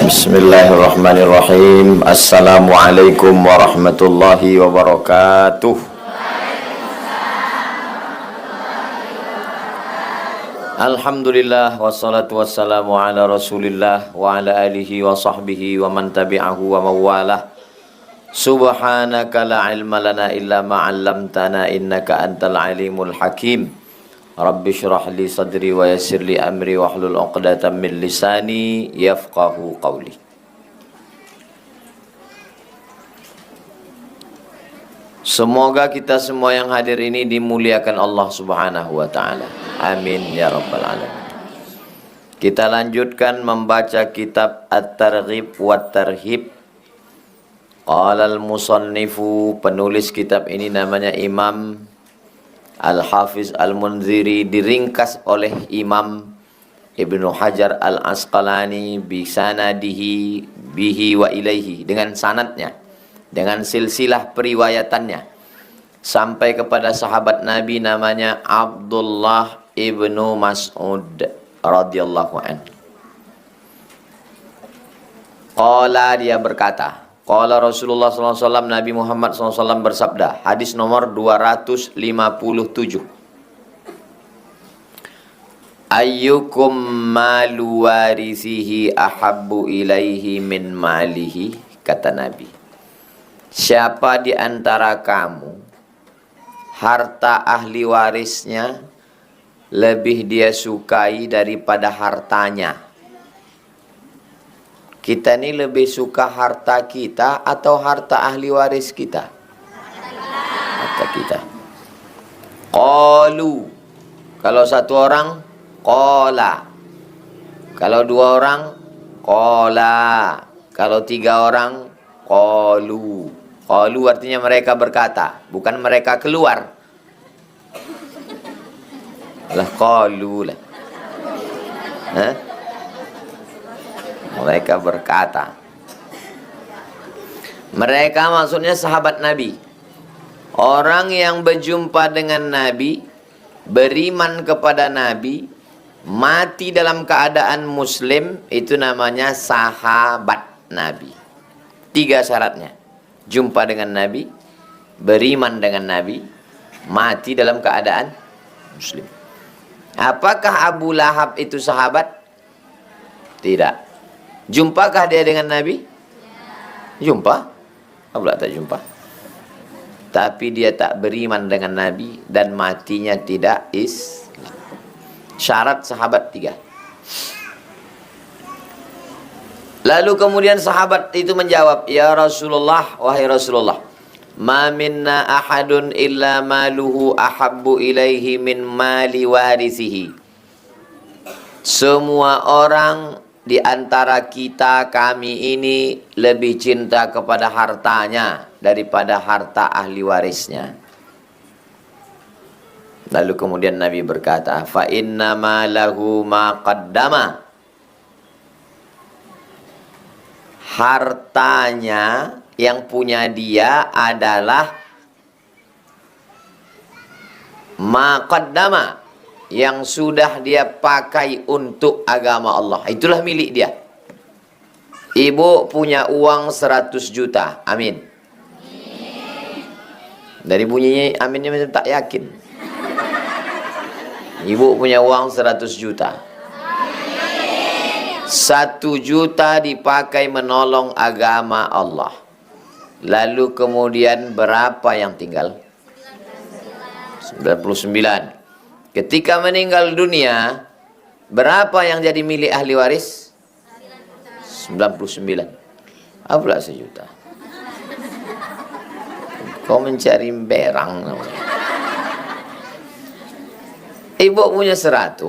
Bismillahirrahmanirrahim. Assalamualaikum warahmatullahi wabarakatuh. Alhamdulillah wassalatu wassalamu ala rasulillah wa ala alihi wa sahbihi wa man tabi'ahu wa mawalah. Subhanaka la ilma lana illa ma 'allamtana innaka antal alimul hakim. Rabbi syrah li sadri wa yassir li amri wahlul 'uqdatam min lisani yafqahu qawli. Semoga kita semua yang hadir ini dimuliakan Allah Subhanahu wa taala. Amin ya rabbal alamin. Kita lanjutkan membaca kitab At-Targhib wa Tarhib. Qala al-musannifu, penulis kitab ini namanya Imam Al-Hafiz Al-Munziri, diringkas oleh Imam Ibnu Hajar Al-Asqalani bisanadihi bihi wa ilaihi, dengan sanadnya, dengan silsilah periwayatannya sampai kepada sahabat Nabi namanya Abdullah ibnu Mas'ud radhiyallahu anhu. Qala, dia berkata, qala Rasulullah SAW, Nabi Muhammad SAW bersabda, hadis nomor 257. Ayyukum malu warisihi ahabbu ilaihi min malihi, kata Nabi. Siapa di antara kamu harta ahli warisnya lebih dia sukai daripada hartanya? Kita ini lebih suka harta kita atau harta ahli waris kita? Harta kita. Qalu, kalau satu orang, qala. Kalau dua orang, qala. Kalau tiga orang, qalu. Qalu artinya mereka berkata, bukan mereka keluar. Lah qalu lah. Hah? Mereka berkata. Mereka maksudnya sahabat Nabi, orang yang berjumpa dengan Nabi, beriman kepada Nabi, mati dalam keadaan muslim, itu namanya sahabat Nabi. 3 syaratnya: jumpa dengan Nabi, beriman dengan Nabi, mati dalam keadaan muslim. Apakah Abu Lahab itu sahabat? Tidak. Jumpakah dia dengan Nabi? Jumpa. Abu Lahab tak jumpa. Tapi dia tak beriman dengan Nabi dan matinya tidak Islam. Syarat sahabat 3. Lalu kemudian sahabat itu menjawab, ya Rasulullah, wahai Rasulullah, ma minna ahadun illa maluhu ahabbu ilaihi min mali warisihi. Semua orang di antara kita, kami ini, lebih cinta kepada hartanya daripada harta ahli warisnya. Lalu kemudian Nabi berkata, fa inna ma lahu ma qaddama. Hartanya yang punya dia adalah ma qaddama, yang sudah dia pakai untuk agama Allah. Itulah milik dia. Ibu punya uang 100 juta. Amin. Dari bunyinya aminnya macam tak yakin. Ibu punya uang 100 juta. 1 juta dipakai menolong agama Allah. Lalu kemudian berapa yang tinggal? 99. Ketika meninggal dunia, berapa yang jadi milik ahli waris? 99. Apalah 1 juta. Kau mencari berang namanya. Ibu punya 100.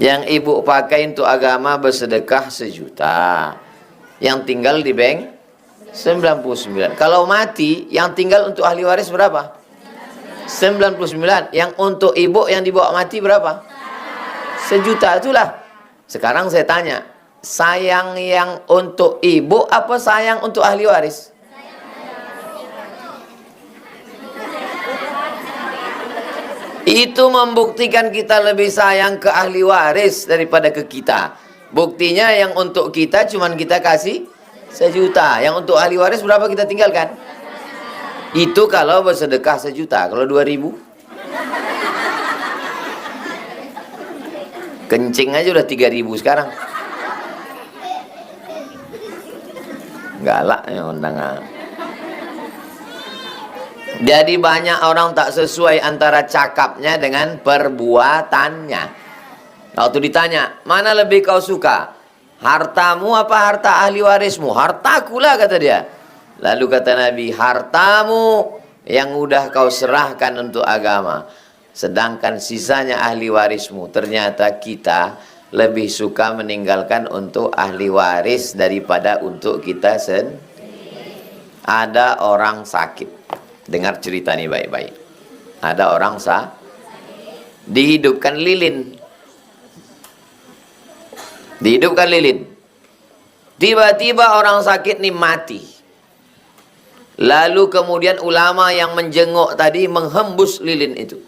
Yang ibu pakai untuk agama bersedekah 1 juta. Yang tinggal di bank 99. Kalau mati, yang tinggal untuk ahli waris berapa? 99. Yang untuk ibu yang dibawa mati berapa? 1 juta. Itulah. Sekarang saya tanya, sayang yang untuk ibu apa sayang untuk ahli waris? Itu membuktikan kita lebih sayang ke ahli waris daripada ke kita. Buktinya yang untuk kita cuman kita kasih 1 juta. Yang untuk ahli waris berapa kita tinggalkan? Itu kalau bersedekah 1 juta. Kalau 2.000, kencing aja udah 3.000 sekarang. Galak ya undang. Jadi banyak orang tak sesuai antara cakapnya dengan perbuatannya. Waktu ditanya, mana lebih kau suka? Hartamu apa harta ahli warismu? Hartaku lah, kata dia. Lalu kata Nabi, hartamu yang udah kau serahkan untuk agama, sedangkan sisanya ahli warismu. Ternyata kita lebih suka meninggalkan untuk ahli waris daripada untuk kita sendiri. Ada orang sakit. Dengar cerita nih baik-baik. Ada orang dihidupkan lilin. Dihidupkan lilin. Tiba-tiba orang sakit nih mati. Lalu kemudian ulama yang menjenguk tadi menghembus lilin itu.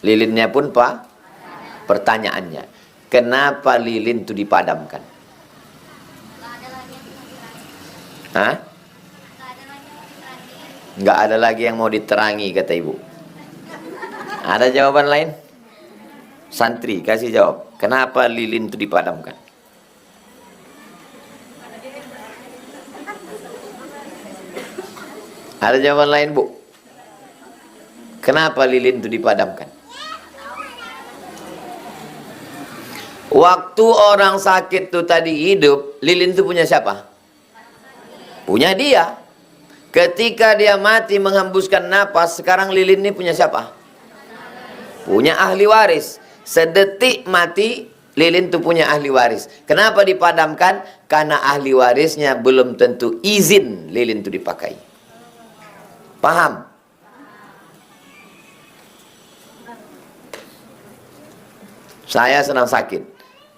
Lilinnya pun pertanyaannya, kenapa lilin itu dipadamkan? Hah? Nggak ada lagi yang mau diterangi, kata ibu. Ada jawaban lain? Santri kasih jawab. Kenapa lilin itu dipadamkan? Ada jawaban lain, Bu? Kenapa lilin itu dipadamkan? Waktu orang sakit itu tadi hidup, lilin itu punya siapa? Punya dia. Ketika dia mati menghembuskan napas, sekarang lilin ini punya siapa? Punya ahli waris. Sedetik mati, lilin itu punya ahli waris. Kenapa dipadamkan? Karena ahli warisnya belum tentu izin lilin itu dipakai. Paham? Saya sedang sakit,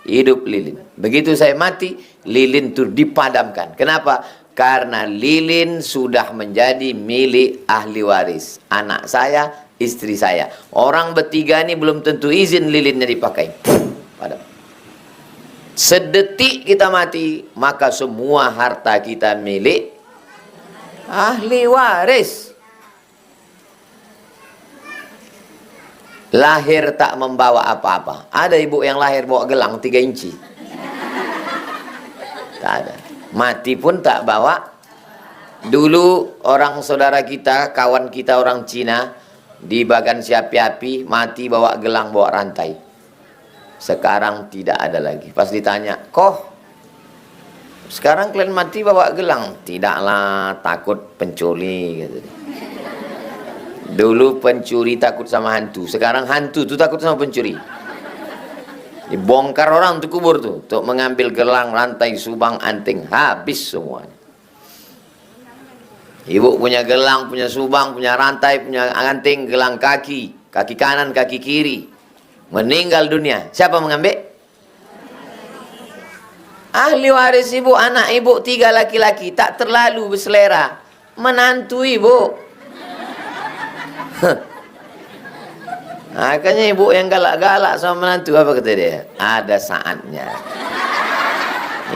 hidup lilin. Begitu saya mati, lilin itu dipadamkan. Kenapa? Karena lilin sudah menjadi milik ahli waris. Anak saya, istri saya. Orang bertiga ini belum tentu izin lilinnya dipakai. Padam. Sedetik kita mati, maka semua harta kita milik ahli waris. Lahir tak membawa apa-apa. Ada ibu yang lahir bawa gelang 3 inci. Tak ada. Mati pun tak bawa. Dulu orang saudara kita, kawan kita orang Cina, di Bagan Siapi-api, mati bawa gelang, bawa rantai. Sekarang tidak ada lagi. Pas ditanya, kok sekarang kalian mati bawa gelang? Tidaklah, takut pencuri, gitu. Dulu pencuri takut sama hantu, sekarang hantu tuh takut sama pencuri. Dibongkar orang tuh kubur tuh untuk mengambil gelang, rantai, subang, anting, habis semuanya. Ibu punya gelang, punya subang, punya rantai, punya anting, gelang kaki, kaki kanan, kaki kiri. Meninggal dunia, siapa mengambil? Ahli waris ibu, anak ibu 3 laki-laki, tak terlalu berselera. Menantu ibu. Makanya ibu yang galak-galak sama menantu, apa kata dia? Ada saatnya.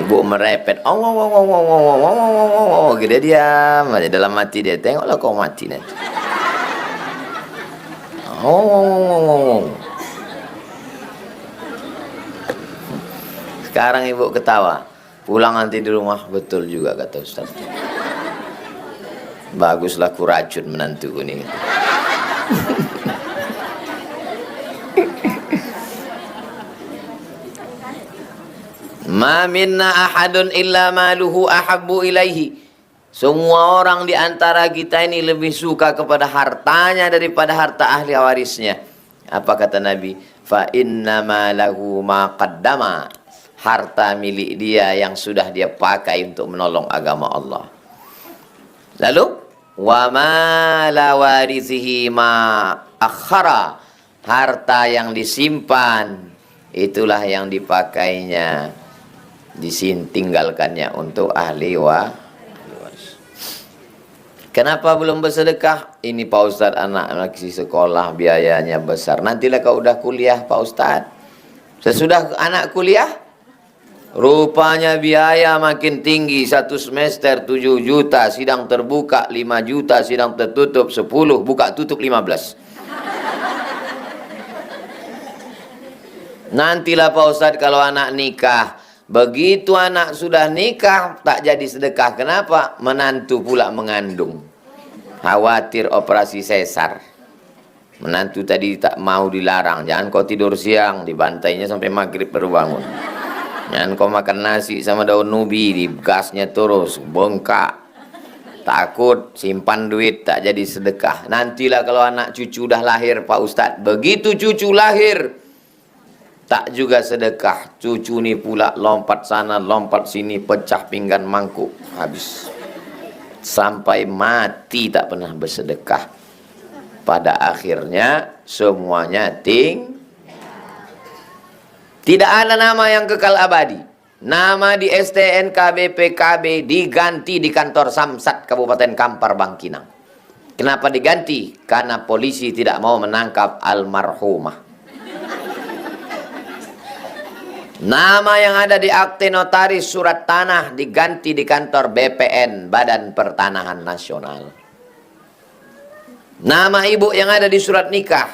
Ibu merepet, oh, gitu dia diam aja dalam hati dia. Tengoklah kau mati nanti. Sekarang ibu ketawa, pulang nanti di rumah, betul juga kata Ustaz. Baguslah ku racun menantuku ini. Ma minna ahadun illa maluhu ahabbu ilaihi. Semua orang di antara kita ini lebih suka kepada hartanya daripada harta ahli warisnya. Apa kata Nabi? Fa inna ma lahu ma qaddama. Harta milik dia yang sudah dia pakai untuk menolong agama Allah. Lalu wa ma la warithihi ma akhara. Harta yang disimpan itulah yang dipakainya, tinggalkannya untuk ahli waris. Kenapa belum bersedekah? Ini Pak Ustadz, anak masih sekolah, biayanya besar. Nantilah kau udah kuliah Pak Ustadz, Sesudah anak kuliah, rupanya biaya makin tinggi. 1 semester 7 juta, sidang terbuka 5 juta, sidang tertutup 10, buka tutup 15. Nantilah Pak Ustadz kalau anak nikah, begitu anak sudah nikah tak jadi sedekah. Kenapa? Menantu pula mengandung, khawatir operasi sesar. Menantu tadi tak mau dilarang, jangan kau tidur siang, dibantainya sampai maghrib baru bangun. Jangan kau makan nasi sama daun nubi, digasnya terus, bengkak. Takut simpan duit tak jadi sedekah. Nantilah kalau anak cucu dah lahir Pak Ustadz, begitu cucu lahir tak juga sedekah. Cucu ni pula lompat sana lompat sini, pecah pinggan mangkuk, habis. Sampai mati tak pernah bersedekah. Pada akhirnya semuanya tidak ada nama yang kekal abadi. Nama di STNK BPKB diganti di kantor Samsat Kabupaten Kampar Bangkinang. Kenapa diganti? Karena polisi tidak mau menangkap almarhumah. Nama yang ada di akte notaris surat tanah diganti di kantor BPN, Badan Pertanahan Nasional. Nama ibu yang ada di surat nikah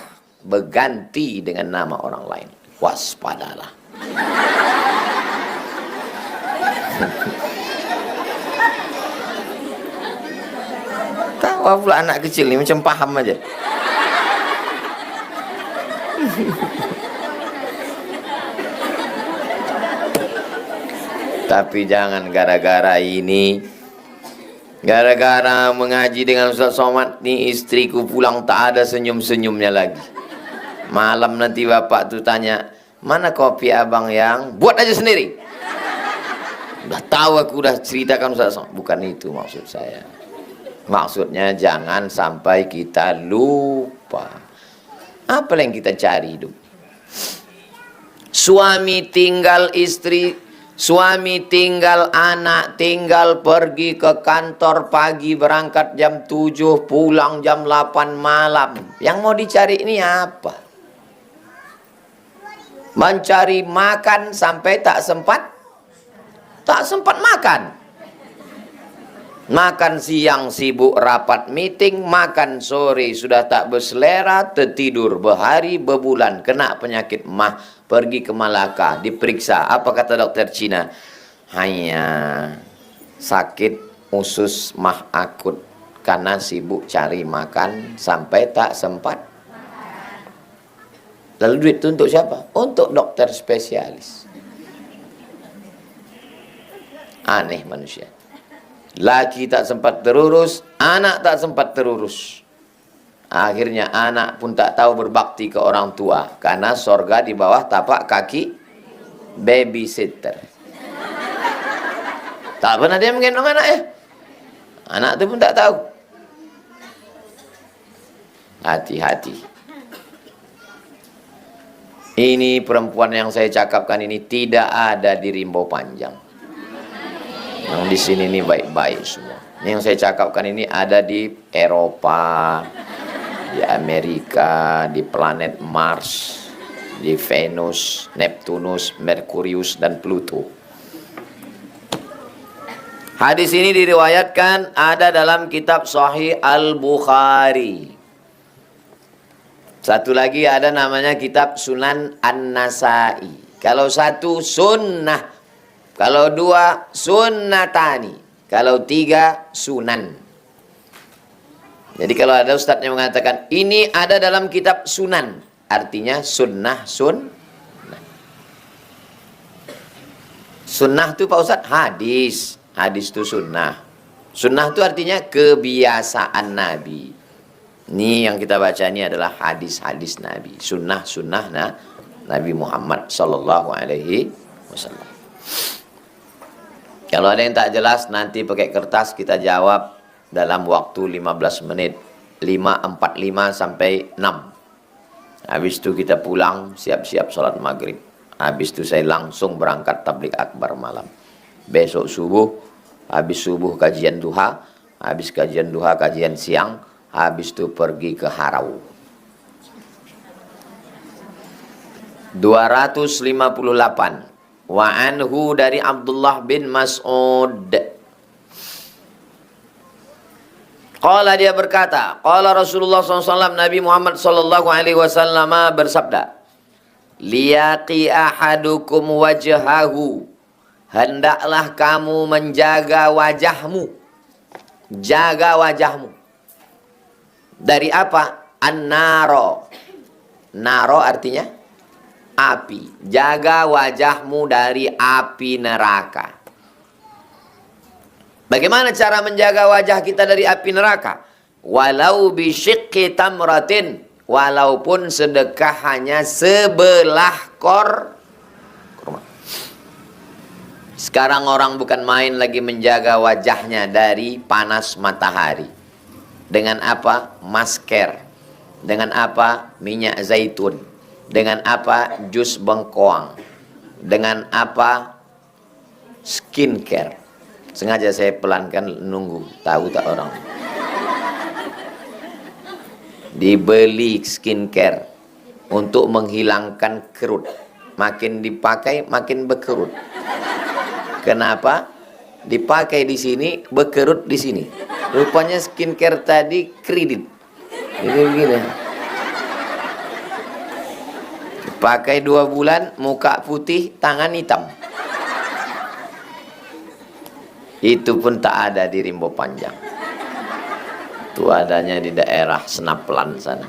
berganti dengan nama orang lain. Waspadalah. Tahu pula anak kecil ini macam paham aja. Tapi jangan gara-gara ini, gara-gara mengaji dengan Ustaz Somad nih, istriku pulang tak ada senyum-senyumnya lagi. Malam nanti bapak tuh tanya, mana kopi abang yang buat aja sendiri? Udah tahu aku udah ceritakan Ustaz Somad. Bukan itu maksud saya. Maksudnya jangan sampai kita lupa. Apa yang kita cari hidup? Suami tinggal istri, suami tinggal anak, tinggal pergi ke kantor pagi, berangkat jam 7, pulang jam 8 malam. Yang mau dicari ini apa? Mencari makan sampai tak sempat makan. Makan siang sibuk rapat meeting, makan sore sudah tak berselera, tertidur berhari berbulan, kena penyakit mah, pergi ke Malaka, diperiksa. Apa kata dokter Cina? Hanya sakit usus mah akut karena sibuk cari makan sampai tak sempat. Lalu duit itu untuk siapa? Untuk dokter spesialis. Aneh manusia. Laki tak sempat terurus, anak tak sempat terurus. Akhirnya anak pun tak tahu berbakti ke orang tua, karena sorga di bawah tapak kaki babysitter. Tak pernah dia menggendong anak ya. Anak itu pun tak tahu. Hati-hati. Ini perempuan yang saya cakapkan ini tidak ada di Rimbo Panjang. Yang di sini ini baik-baik semua. Ini yang saya cakapkan ini ada di Eropa, di Amerika, di planet Mars, di Venus, Neptunus, Merkurius, dan Pluto. Hadis ini diriwayatkan ada dalam kitab Sahih Al-Bukhari. Satu lagi ada namanya kitab Sunan An-Nasai. Kalau satu sunnah, kalau dua sunnatani, kalau tiga sunan. Jadi kalau ada ustadznya mengatakan ini ada dalam kitab sunan, artinya sunnah. Sunnah itu Pak Ustadz hadis. Hadis itu sunnah. Sunnah itu artinya kebiasaan Nabi. Ini yang kita baca ini adalah hadis-hadis Nabi. Sunnah Nabi Muhammad Sallallahu Alaihi Wasallam. Kalau ada yang tak jelas nanti pakai kertas kita jawab dalam waktu 15 menit. 5:45 sampai 6. Habis itu kita pulang siap-siap sholat maghrib. Habis itu saya langsung berangkat tabligh akbar malam. Besok subuh, habis subuh kajian duha, habis kajian duha kajian siang, habis itu pergi ke Harau. 258. Wa anhu dari Abdullah bin Mas'ud. Qala dia berkata, qala Rasulullah SAW, Nabi Muhammad SAW bersabda, liyaqi ahadukum wajhahu, hendaklah kamu menjaga wajahmu. Jaga wajahmu. Dari apa? An-naro. Naro artinya api. Jaga wajahmu dari api neraka. Bagaimana cara menjaga wajah kita dari api neraka? Walau bisyiqqi tamratin, walaupun sedekah hanya sebelah kurma. Sekarang orang bukan main lagi menjaga wajahnya dari panas matahari. Dengan apa? Masker. Dengan apa? Minyak zaitun. Dengan apa? Jus bengkoang. Dengan apa? Skincare. Sengaja saya pelankan nunggu. Tahu tak orang? Dibeli skincare untuk menghilangkan kerut. Makin dipakai makin berkerut. Kenapa? Dipakai di sini, berkerut di sini. Rupanya skincare tadi kredit. Jadi begini. Pakai 2 bulan, muka putih, tangan hitam. Itu pun tak ada di Rimbo Panjang. Itu adanya di daerah Senaplan sana.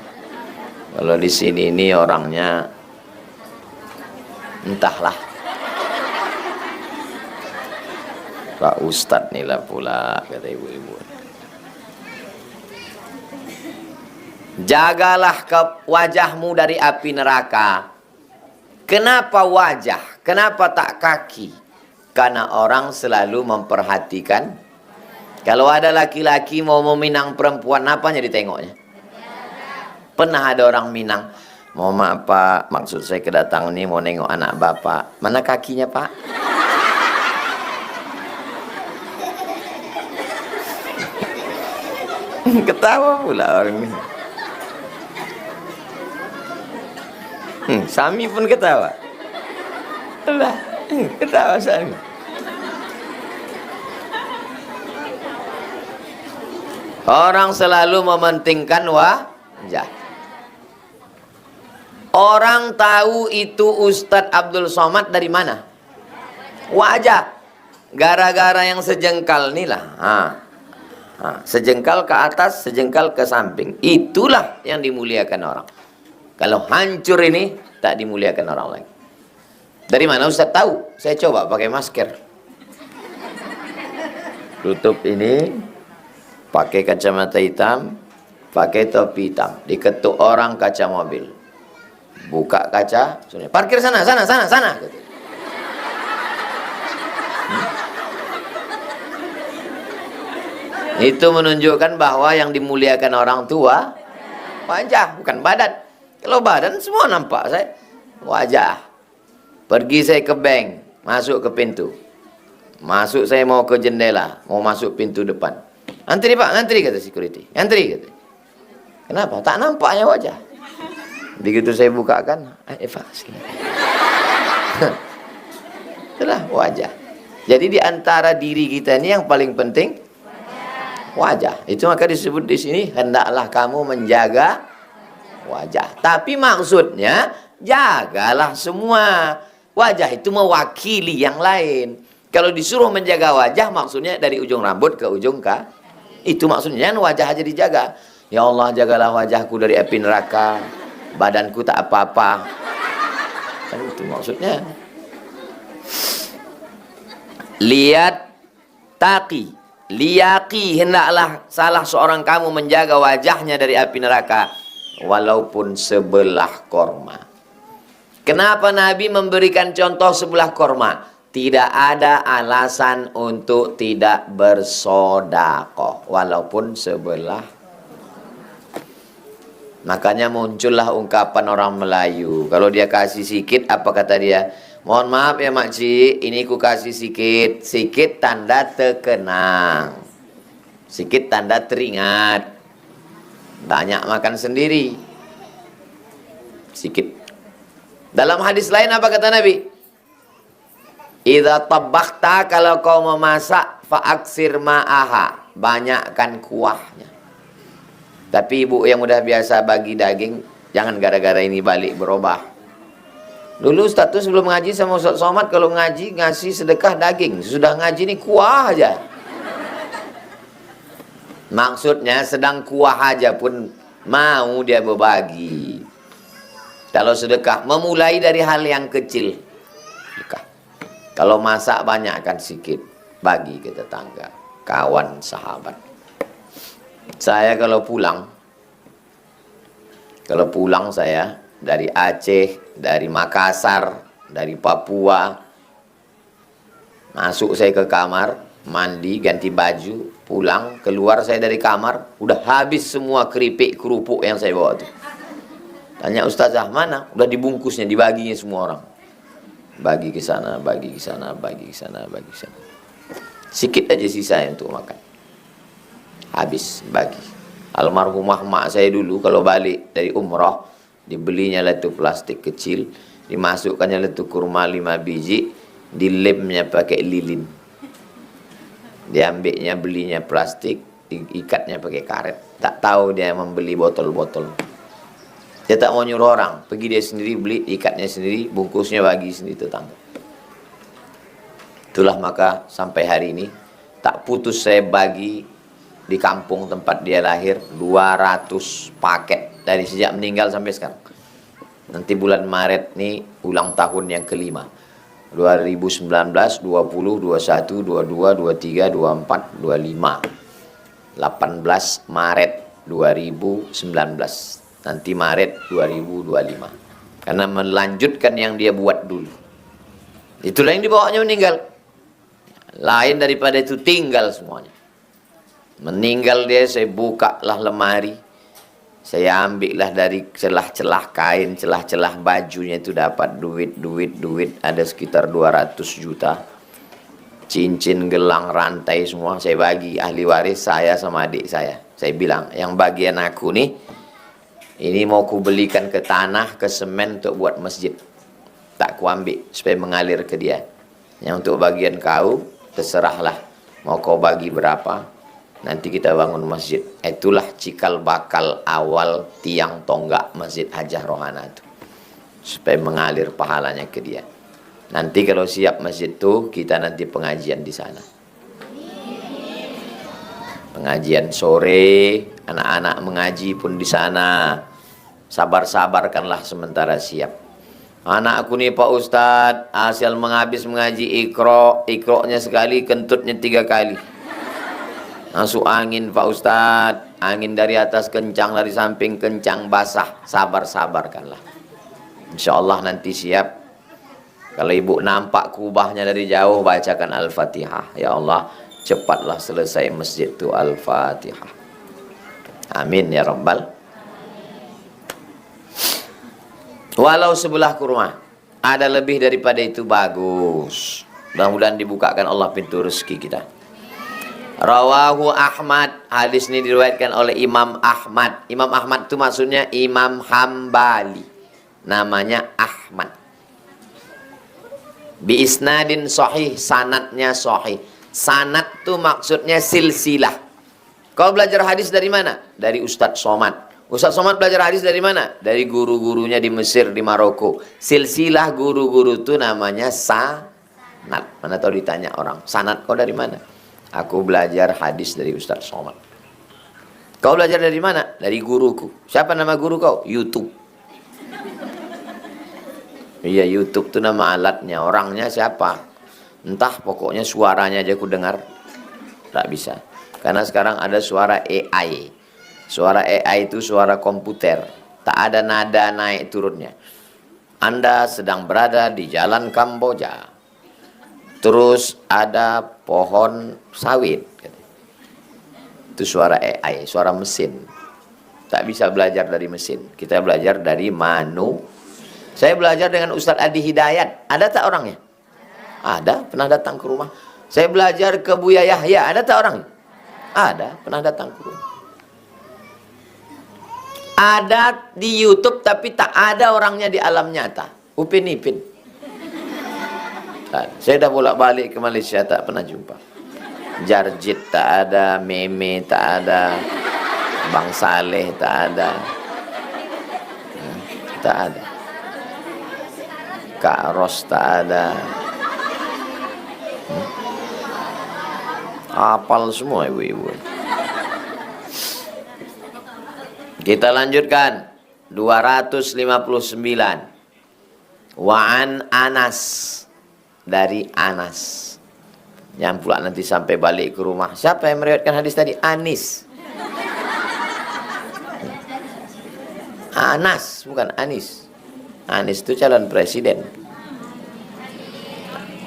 Kalau di sini ini orangnya entahlah. Pak Ustadz nih lah pula, kata ibu-ibu. Jagalah wajahmu dari api neraka. Kenapa wajah? Kenapa tak kaki? Karena orang selalu memperhatikan. Kalau ada laki-laki mau meminang perempuan, apanya ditengoknya? Pernah ada orang minang, mau maaf Pak, maksud saya kedatangan ini mau nengok anak bapak. Mana kakinya Pak? Ketawa pula orang ini. Sami pun ketawa. Alah, ketawa Sami. Orang selalu mementingkan wajah. Orang tahu itu Ustadz Abdul Somad dari mana? Wajah. Gara-gara yang sejengkal inilah. Sejengkal ke atas, sejengkal ke samping. Itulah yang dimuliakan orang. Kalau hancur ini, tak dimuliakan orang lagi. Dari mana Ustaz tahu? Saya coba pakai masker. Tutup ini, pakai kacamata hitam, pakai topi hitam. Diketuk orang kaca mobil. Buka kaca, parkir sana. Gitu. Itu menunjukkan bahwa yang dimuliakan orang tua wajah, bukan badan. Kalau badan semua nampak saya. Wajah. Pergi saya ke bank, masuk ke pintu. Masuk saya mau ke jendela, mau masuk pintu depan. Antri Pak, ngantri kata security. Ngantri kata. Kenapa? Tak nampaknya wajah. Begitu saya bukakan, Eva sini. Itulah wajah. Jadi di antara diri kita ini yang paling penting wajah. Itu maka disebut di sini hendaklah kamu menjaga wajah. Tapi maksudnya jagalah semua. Wajah itu mewakili yang lain. Kalau disuruh menjaga wajah maksudnya dari ujung rambut ke ujung itu maksudnya wajah aja dijaga. Ya Allah, jagalah wajahku dari api neraka. Badanku tak apa-apa. Kan itu maksudnya. Lihat taqi. Liyaqi, hendaklah salah seorang kamu menjaga wajahnya dari api neraka walaupun sebelah korma. Kenapa Nabi memberikan contoh sebelah korma? Tidak ada alasan untuk tidak bersodakoh walaupun sebelah. Makanya muncullah ungkapan orang Melayu. Kalau dia kasih sikit, apa kata dia? Mohon maaf ya makcik, ini ku kasih sikit. Sikit tanda terkenang, sikit tanda teringat. Banyak makan sendiri. Sikit. Dalam hadis lain apa kata Nabi? Idza tabakhta, kalau kau memasak, fa'aksir ma'aha, banyakkan kuahnya. Tapi ibu yang udah biasa bagi daging, jangan gara-gara ini balik berubah. Dulu Ustaz tuh sebelum ngaji sama Ustaz Somad, kalau ngaji ngasih sedekah daging, sudah ngaji ini kuah aja. Maksudnya sedang kuah aja pun mau dia berbagi. Kalau sedekah memulai dari hal yang kecil. Sedekah. Kalau masak banyakkan sedikit, bagi ke tetangga, kawan, sahabat. Saya kalau pulang saya dari Aceh, dari Makassar, dari Papua, masuk saya ke kamar, mandi, ganti baju, pulang, keluar saya dari kamar, udah habis semua keripik kerupuk yang saya bawa tuh. Tanya ustazah, mana? Udah dibungkusnya, dibaginya semua orang. Bagi ke sana, bagi ke sana, bagi ke sana, bagi ke sana. Sikit aja sisa untuk makan. Habis bagi. Almarhumah mak saya dulu kalau balik dari umrah, dibelinya letu plastik kecil, dimasukkannya letu kurma 5 biji, dilemnya pakai lilin. Diambilnya, belinya plastik, diikatnya pakai karet. Tak tahu dia membeli botol-botol. Dia tak mau nyuruh orang, pergi dia sendiri beli, ikatnya sendiri, bungkusnya bagi sendiri tetangga. Itulah maka sampai hari ini tak putus saya bagi di kampung tempat dia lahir 200 paket dari sejak meninggal sampai sekarang. Nanti bulan Maret nih ulang tahun yang kelima. 2019, 20, 21, 22, 23, 24, 25. 18 Maret 2019. Nanti Maret 2025. Karena melanjutkan yang dia buat dulu. Itulah yang dibawanya meninggal. Lain daripada itu tinggal semuanya. Meninggal dia, saya bukalah lemari. Saya ambillah dari celah-celah kain, celah-celah bajunya itu dapat duit. Ada sekitar 200 juta. Cincin, gelang, rantai semua saya bagi ahli waris saya sama adik saya. Saya bilang, yang bagian aku nih, ini mau ku belikan ke tanah, ke semen untuk buat masjid. Tak ku ambil supaya mengalir ke dia. Yang untuk bagian kau, terserahlah. Mau kau bagi berapa, nanti kita bangun masjid. Itulah cikal bakal awal tiang tonggak Masjid Hajah Rohana itu. Supaya mengalir pahalanya ke dia. Nanti kalau siap masjid itu, kita nanti pengajian di sana. Pengajian sore, anak-anak mengaji pun di sana. Sabar-sabarkanlah sementara siap. Anak aku nih Pak Ustadz, asal menghabis mengaji ikroknya sekali, kentutnya 3 kali. Masuk angin Pak Ustadz, angin dari atas kencang, dari samping kencang, basah. Sabar-sabarkanlah. Insya Allah nanti siap. Kalau ibu nampak kubahnya dari jauh, bacakan Al-Fatihah. Ya Allah, cepatlah selesai masjid itu Al-Fatihah. Amin ya Rabbal. Walau sebelah kurma, ada lebih daripada itu bagus. Mudah-mudahan dibukakan Allah pintu rezeki kita. Rawahu Ahmad, hadis ini diriwayatkan oleh Imam Ahmad. Imam Ahmad itu maksudnya Imam Hambali. Namanya Ahmad. Bi isnadin sahih, sanadnya sahih. Sanad itu maksudnya silsilah. Kau belajar hadis dari mana? Dari Ustadz Somad. Ustadz Somad belajar hadis dari mana? Dari guru-gurunya di Mesir, di Maroko. Silsilah guru-guru itu namanya sanad. Mana tahu ditanya orang, sanad kau dari mana? Aku belajar hadis dari Ustadz Somad. Kau belajar dari mana? Dari guruku. Siapa nama guru kau? YouTube. Iya, YouTube itu nama alatnya. Orangnya siapa? Entah, pokoknya suaranya aja aku dengar. Tak bisa. Karena sekarang ada suara AI. Suara AI itu suara komputer. Tak ada nada naik turunnya. Anda sedang berada di jalan Kamboja. Terus ada pohon sawit. Itu suara AI, suara mesin. Tak bisa belajar dari mesin. Kita belajar dari Saya belajar dengan Ustadz Adi Hidayat. Ada tak orangnya? Ada, pernah datang ke rumah. Saya belajar ke Buya Yahya. Ada tak orangnya? Ada, pernah datang ke rumah. Ada di YouTube tapi tak ada orangnya di alam nyata. Upin Ipin. Saya dah bolak-balik ke Malaysia, tak pernah jumpa. Jarjit tak ada, Meme tak ada, Bang Saleh tak ada. Tak ada. Kak Ros tak ada. Hafal semua ibu-ibu. Kita lanjutkan. 259. Wa'an Anas. Dari Anas. Yang pula nanti sampai balik ke rumah. Siapa yang meriwayatkan hadis tadi? Anis. Anas, bukan Anis. Anis itu calon presiden.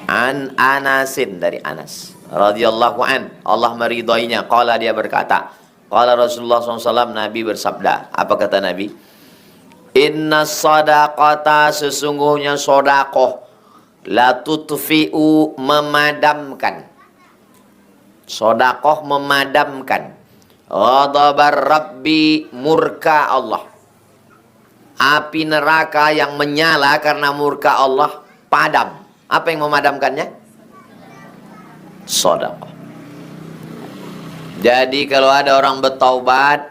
An Anasin, dari Anas radhiyallahu an, Allah meridainya. Qala, dia berkata, qala Rasulullah SAW, Nabi bersabda. Apa kata Nabi? Inna sadaqata, sesungguhnya sodakoh, la tutfi'u, memadamkan. Sodakoh memadamkan. Ghadabar Rabbi, murka Allah. Api neraka yang menyala karena murka Allah padam. Apa yang memadamkannya? Sedekah. Jadi kalau ada orang bertaubat,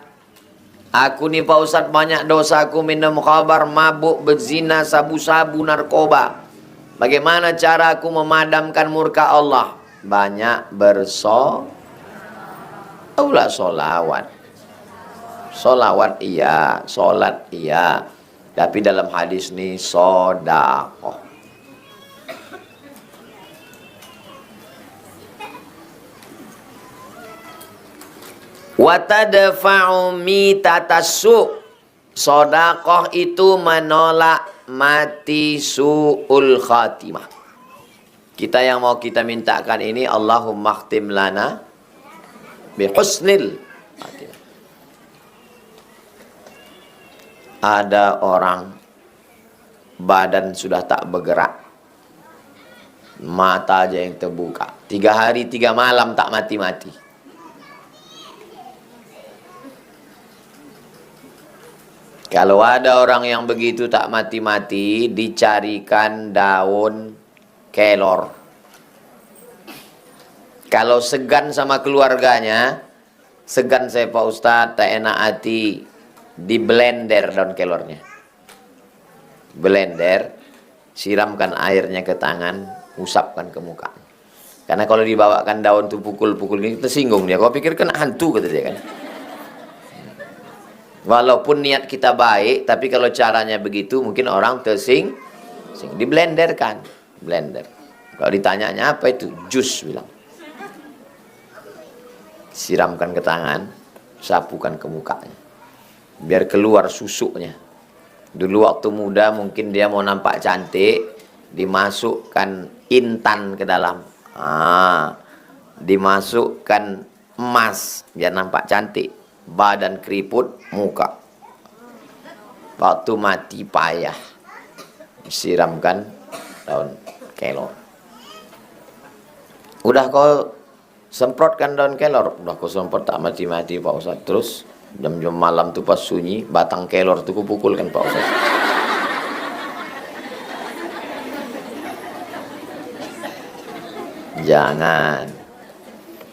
aku nih Pak Ustadz banyak dosa, aku minum khamar, mabuk, berzina, sabu-sabu, narkoba. Bagaimana cara aku memadamkan murka Allah? Banyak solawat. Solawat iya, solat iya. Tapi dalam hadis ini sodakoh. Watadfa'u mitatassu. Sodakoh itu menolak mati su'ul khatimah. Kita yang mau kita mintakan ini, Allahumma khtim lana bihusnil khatimah. Ada orang badan sudah tak bergerak, mata aja yang terbuka, 3 hari 3 malam tak mati-mati. Kalau ada orang yang begitu tak mati-mati, dicarikan daun kelor. Kalau segan sama keluarganya, segan saya Pak Ustadz, tak enak hati, di blender daun kelornya. Blender, siramkan airnya ke tangan, usapkan ke muka. Karena kalau dibawakan daun tuh pukul-pukul ini, tersinggung dia. Kau pikir kan hantu, kata dia kan. Walaupun niat kita baik, tapi kalau caranya begitu mungkin orang tersing. Diblenderkan, blender. Kalau ditanyanya apa itu? Jus, bilang. Siramkan ke tangan, sapukan ke mukanya, biar keluar susuknya. Dulu waktu muda mungkin dia mau nampak cantik, dimasukkan intan ke dalam. Dimasukkan emas biar nampak cantik. Badan keriput, muka. Waktu mati payah, siramkan daun kelor. Udah kau semprotkan daun kelor, udah kau semprot tak mati-mati Pak Ustadz. Terus jam-jam malam tuh pas sunyi, batang kelor tuh kupukulkan Pak Ustadz. Jangan.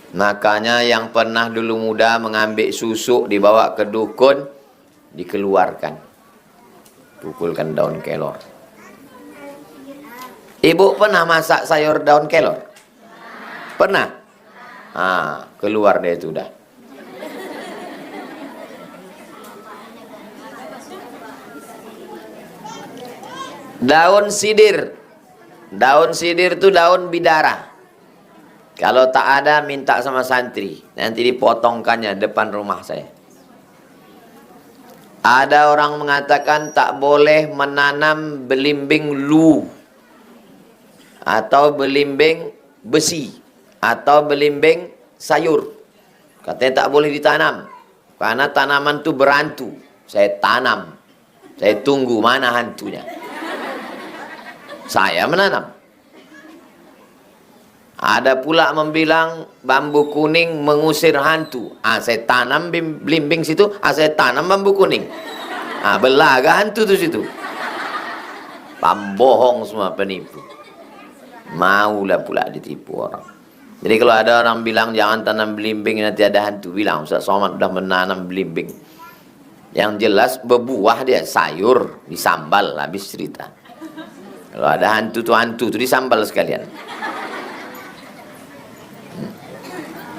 Makanya yang pernah dulu muda mengambil susuk dibawa ke dukun, dikeluarkan, pukulkan daun kelor. Ibu pernah masak sayur daun kelor? Pernah? Keluar dia itu dah. Daun sidir. Daun sidir itu daun bidara. Kalau tak ada, minta sama santri. Nanti dipotongkannya depan rumah saya. Ada orang mengatakan tak boleh menanam belimbing lu, atau belimbing besi, atau belimbing sayur. Katanya tak boleh ditanam, karena tanaman itu berhantu. Saya tanam. Saya tunggu mana hantunya. Saya menanam. Ada pula membilang bambu kuning mengusir hantu. Saya tanam belimbing situ, saya tanam bambu kuning. Belaga hantu tuh situ. Pembohong semua, penipu. Maulah pula ditipu orang. Jadi kalau ada orang bilang jangan tanam belimbing nanti ada hantu, bilang Ustaz Somad sudah menanam belimbing. Yang jelas berbuah dia, sayur, disambal, habis cerita. Kalau ada hantu tuh disambal sekalian.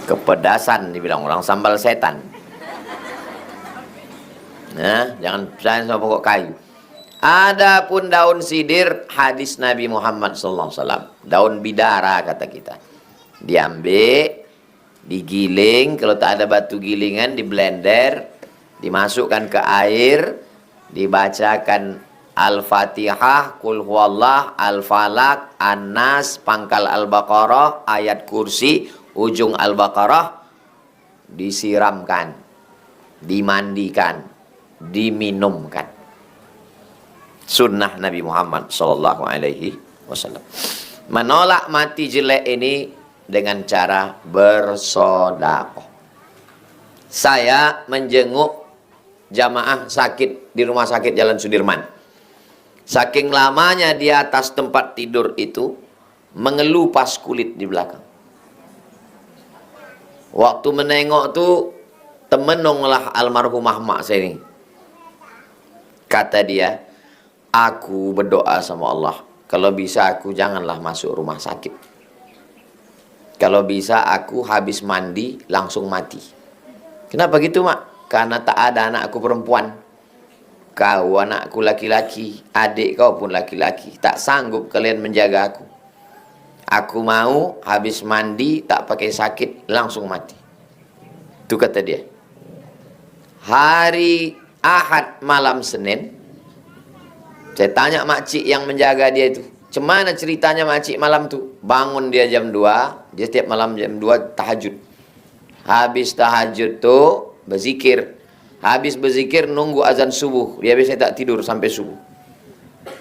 Kepedasan dibilang orang, sambal setan. Nah, jangan percaya sama pokok kayu. Adapun daun sidir, hadis Nabi Muhammad SAW, daun bidara kata kita. Diambil, digiling, kalau tak ada batu gilingan, di blender, dimasukkan ke air, dibacakan Al-Fatihah, Qul Huwallah, Al-Falaq, An-Nas, pangkal Al-Baqarah, ayat kursi, ujung Al-Baqarah, disiramkan, dimandikan, diminumkan. Sunnah Nabi Muhammad SAW. Menolak mati jelek ini dengan cara bersedekah. Saya menjenguk jamaah sakit di rumah sakit Jalan Sudirman. Saking lamanya di atas tempat tidur itu, mengelupas kulit di belakang. Waktu menengok tuh, temenunglah almarhumah mak saya ini. Kata dia, aku berdoa sama Allah, kalau bisa aku janganlah masuk rumah sakit. Kalau bisa aku habis mandi langsung mati. Kenapa gitu mak? Karena tak ada anakku perempuan. Kau anakku laki-laki, adik kau pun laki-laki. Tak sanggup kalian menjaga aku. Aku mau habis mandi tak pakai sakit langsung mati. Itu kata dia. Hari Ahad malam Senin, saya tanya makcik yang menjaga dia itu, cemana ceritanya makcik malam tu? Bangun dia jam 2, dia setiap malam jam 2 tahajud. Habis tahajud tu berzikir. Habis berzikir nunggu azan subuh. Dia biasanya tak tidur sampai subuh.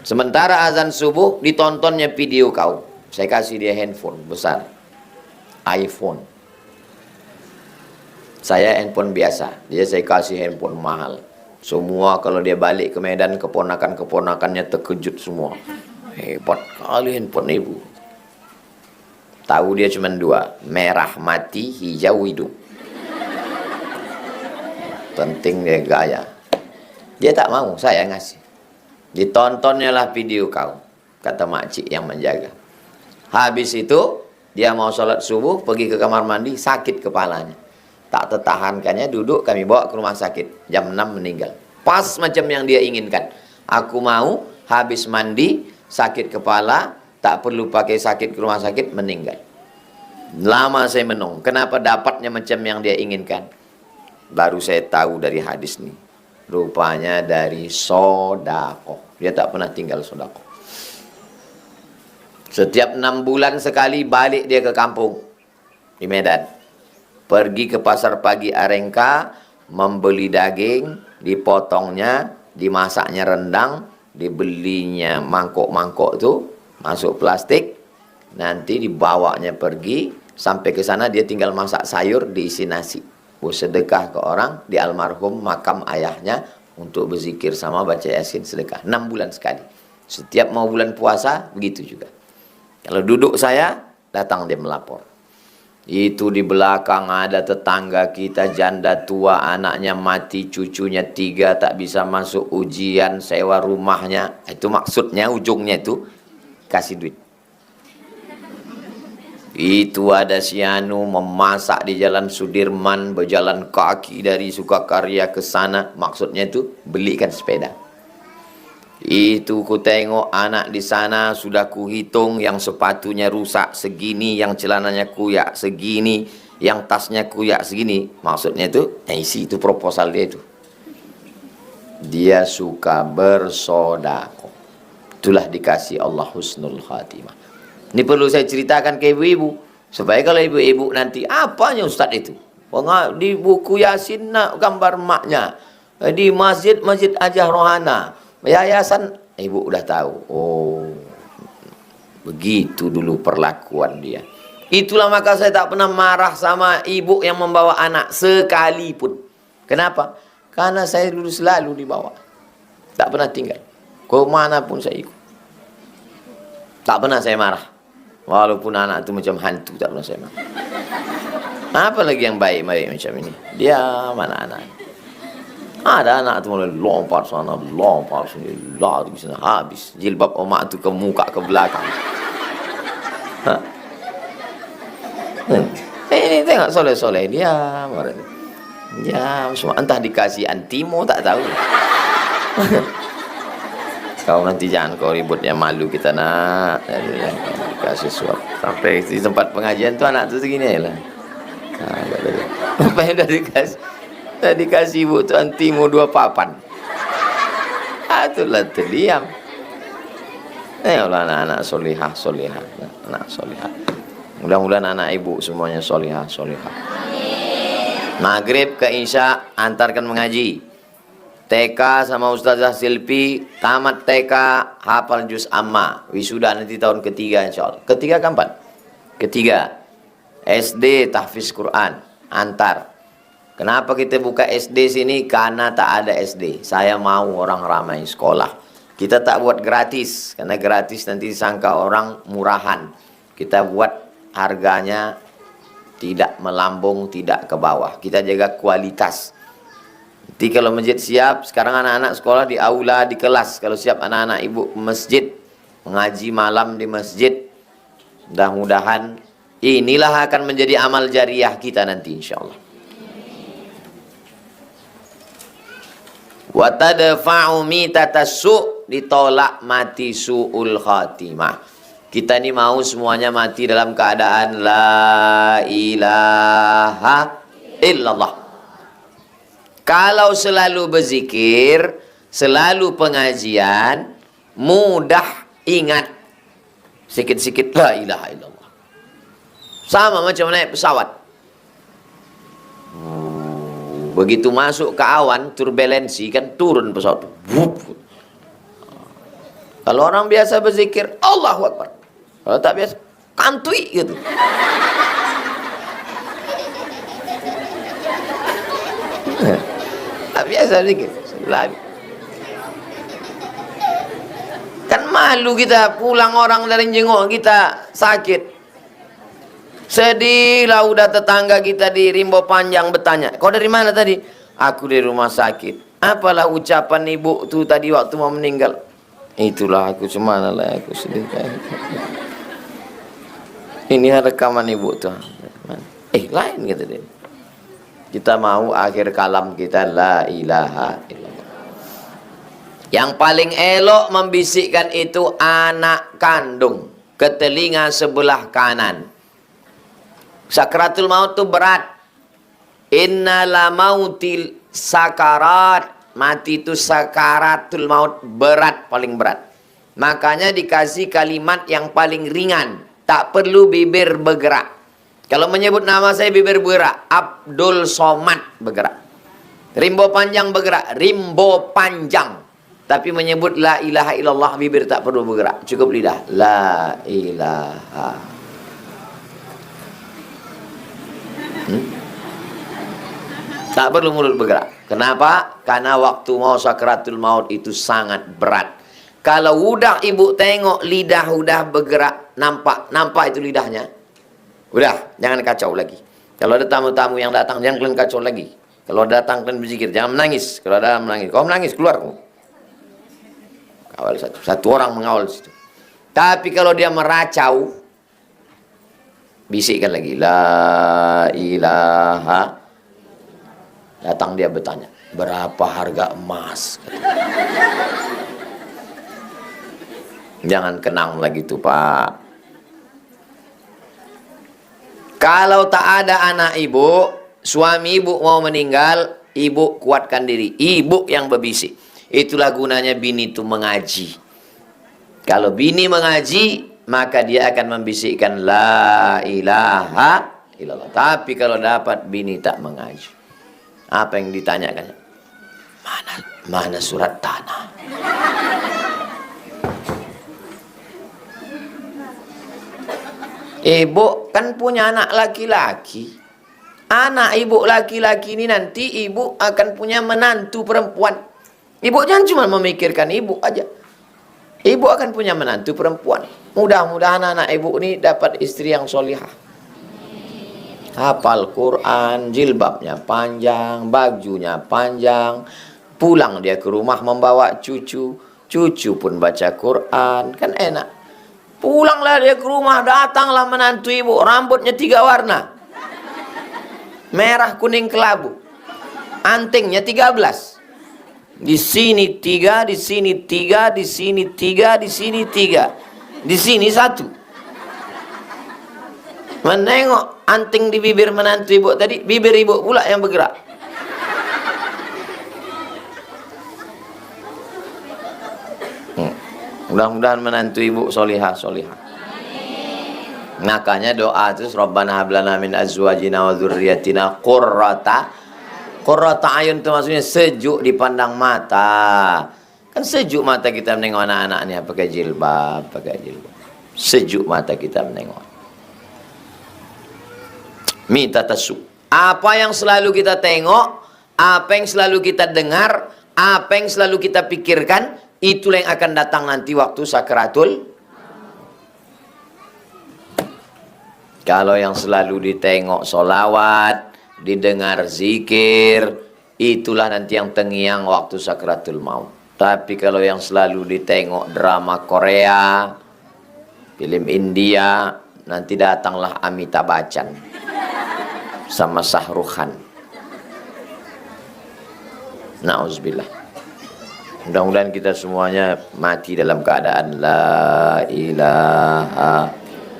Sementara azan subuh ditontonnya video kau. Saya kasih dia handphone besar, iPhone. Saya handphone biasa, dia saya kasih handphone mahal. Semua kalau dia balik ke Medan, keponakan-keponakannya terkejut semua. Hebat kali handphone ibu. Tahu dia cuma 2, merah mati, hijau hidup. Penting dia gaya. Dia tak mau, saya ngasih. Ditontonnya lah video kau, kata makcik yang menjaga. Habis itu, dia mau sholat subuh, pergi ke kamar mandi, sakit kepalanya. Tak tertahankannya, duduk, kami bawa ke rumah sakit. Jam 6 meninggal. Pas macam yang dia inginkan. Aku mau, habis mandi, sakit kepala, tak perlu pakai sakit ke rumah sakit, meninggal. Lama saya menung. Kenapa dapatnya macam yang dia inginkan? Baru saya tahu dari hadis ini. Rupanya dari sedekah. Dia tak pernah tinggal sedekah. Setiap 6 bulan sekali balik dia ke kampung di Medan. Pergi ke pasar pagi Arengka, membeli daging, dipotongnya, dimasaknya rendang, dibelinya mangkok-mangkok tu, masuk plastik, nanti dibawanya pergi, sampai ke sana dia tinggal masak sayur, diisi nasi. Sedekah ke orang di almarhum makam ayahnya untuk berzikir sama baca Yasin sedekah. 6 bulan sekali. Setiap mau bulan puasa, begitu juga. Kalau duduk saya, datang dia melapor. Itu di belakang ada tetangga kita janda tua, anaknya mati, cucunya 3 tak bisa masuk ujian, sewa rumahnya. Itu maksudnya, ujungnya itu kasih duit. Itu ada si Anu memasak di Jalan Sudirman, berjalan kaki dari Sukakarya ke sana. Maksudnya itu belikan sepeda. Itu ku tengok anak di sana, sudah ku hitung yang sepatunya rusak segini, yang celananya kuyak segini, yang tasnya kuyak segini. Maksudnya itu, isi itu proposal dia itu. Dia suka bersedekah. Itulah dikasih Allah husnul khatimah. Ini perlu saya ceritakan ke ibu-ibu, supaya kalau ibu-ibu nanti, apanya Ustaz itu? Di buku Yasin nak gambar maknya, di masjid Ajah Rohana, yayasan, ibu udah tahu. Oh, begitu dulu perlakuan dia. Itulah maka saya tak pernah marah sama ibu yang membawa anak sekalipun. Kenapa? Karena saya dulu selalu dibawa, tak pernah tinggal. Ke mana pun saya ikut. Tak pernah saya marah. Walaupun anak itu macam hantu, tak pernah saya marah. Apa lagi yang baik-baik macam ini? Dia mana anak? Ada anak itu mulai lompat sana, lompat sini, lari sana, habis jilbab omak itu ke muka, ke belakang. Ini tengok soleh-soleh dia, ya semua entah dikasih antimo tak tahu. Kau nanti jangan kau ribut, ya malu kita nak. Kasih suap sampai di tempat pengajian tu anak tu segini lah. Apa yang dah dikasih ibu tu antimo 2 papan. Itulah terdiam. Tengoklah anak-anak solihah, anak solihah. Mudah-mudahan anak ibu semuanya solihah. Maghrib ke Isya antarkan mengaji. TK sama Ustazah Silpi, tamat TK hafal juz amma. Wisuda nanti tahun ketiga insyaallah. Ketiga kapan? Ketiga. SD tahfiz Quran, antar. Kenapa kita buka SD sini? Karena tak ada SD. Saya mau orang ramai sekolah. Kita tak buat gratis, karena gratis nanti disangka orang murahan. Kita buat harganya tidak melambung, tidak ke bawah. Kita jaga kualitas. Nanti kalau masjid siap, sekarang anak-anak sekolah di aula, di kelas. Kalau siap anak-anak ibu masjid, mengaji malam di masjid. Mudah-mudahan inilah akan menjadi amal jariah kita nanti insyaallah. Wa tadfa'u mitatassu, ditolak mati su'ul khatimah. Kita ini mau semuanya mati dalam keadaan la ilaha illallah. Kalau selalu berzikir, selalu pengajian, mudah ingat sikit-sikit la ilaha illallah. Sama macam naik pesawat. Begitu masuk ke awan, turbulensi kan turun pesawat. Kalau orang biasa berzikir, Allahu Akbar. Kalau tak biasa, kantui gitu. Tak biasa berzikir. Kan malu kita pulang orang dari jenguk kita sakit. Sedihlah udah tetangga kita di Rimbo Panjang bertanya, kau dari mana tadi? Aku dari rumah sakit. Apalah ucapan ibu tu tadi waktu mau meninggal? Itulah aku cemana lah aku sedih. Ini rekaman ibu tu. Lain kata dia. Kita mau akhir kalam kita la ilaha illallah. Yang paling elok membisikkan itu anak kandung ke telinga sebelah kanan. Sakratul maut itu berat. Innala mautil sakarat. Mati itu sakaratul maut, berat, paling berat. Makanya dikasih kalimat yang paling ringan. Tak perlu bibir bergerak. Kalau menyebut nama saya bibir bergerak. Abdul Somad bergerak. Rimbo Panjang bergerak. Rimbo Panjang. Tapi menyebut la ilaha illallah, bibir tak perlu bergerak. Cukup lidah. La ilaha. Tak perlu mulut bergerak. Kenapa? Karena waktu mau sakratul maut itu sangat berat. Kalau udah ibu tengok lidah udah bergerak, nampak itu lidahnya. Udah, jangan kacau lagi. Kalau ada tamu-tamu yang datang, jangan kalian kacau lagi. Kalau datang kalian berzikir, jangan menangis. Kalau ada menangis, kau menangis keluar. Kawal satu orang mengawal situ. Tapi kalau dia meracau, bisikkan lagi la ilaha. Datang dia bertanya, berapa harga emas? Jangan kenang lagi tuh Pak. Kalau tak ada anak ibu, suami ibu mau meninggal, ibu kuatkan diri. Ibu yang berbisik. Itulah gunanya bini itu mengaji. Kalau bini mengaji, maka dia akan membisikkan la ilaha illallah. Tapi kalau dapat bini tak mengaji, apa yang ditanyakan? Mana surat tanah? Ibu kan punya anak laki-laki. Anak ibu laki-laki ini nanti ibu akan punya menantu perempuan. Ibu jangan cuma memikirkan ibu aja. Ibu akan punya menantu perempuan. Mudah-mudahan anak ibu ini dapat istri yang solihah. Hafal Quran, jilbabnya panjang, bajunya panjang. Pulang dia ke rumah membawa cucu. Cucu pun baca Quran. Kan enak. Pulanglah dia ke rumah, datanglah menantu ibu. Rambutnya 3 warna. Merah, kuning, kelabu. Antingnya 13. Di sini 3, di sini 3, di sini 3, di sini 3. Di sini 1. Menengok anting di bibir menantu ibu tadi, bibir ibu pula yang bergerak. Mudah-mudahan menantu ibu solihah. Makanya doa terus, Rabbana hablana min azwajina wa dzurriyyatina qurrata ayun, itu maksudnya sejuk dipandang mata. Kan sejuk mata kita menengok anak-anaknya pakai jilbab. Sejuk mata kita menengok. Minta tasu. Apa yang selalu kita tengok, apa yang selalu kita dengar, apa yang selalu kita pikirkan, itulah yang akan datang nanti waktu sakaratul. Kalau yang selalu ditengok solawat, didengar zikir, itulah nanti yang terngiang waktu sakaratul maut. Tapi kalau yang selalu ditengok drama Korea, film India, nanti datanglah Amitabh Bachchan sama Shahrukh Khan. Na'udzubillah. Mudah-mudahan kita semuanya mati dalam keadaan la ilaha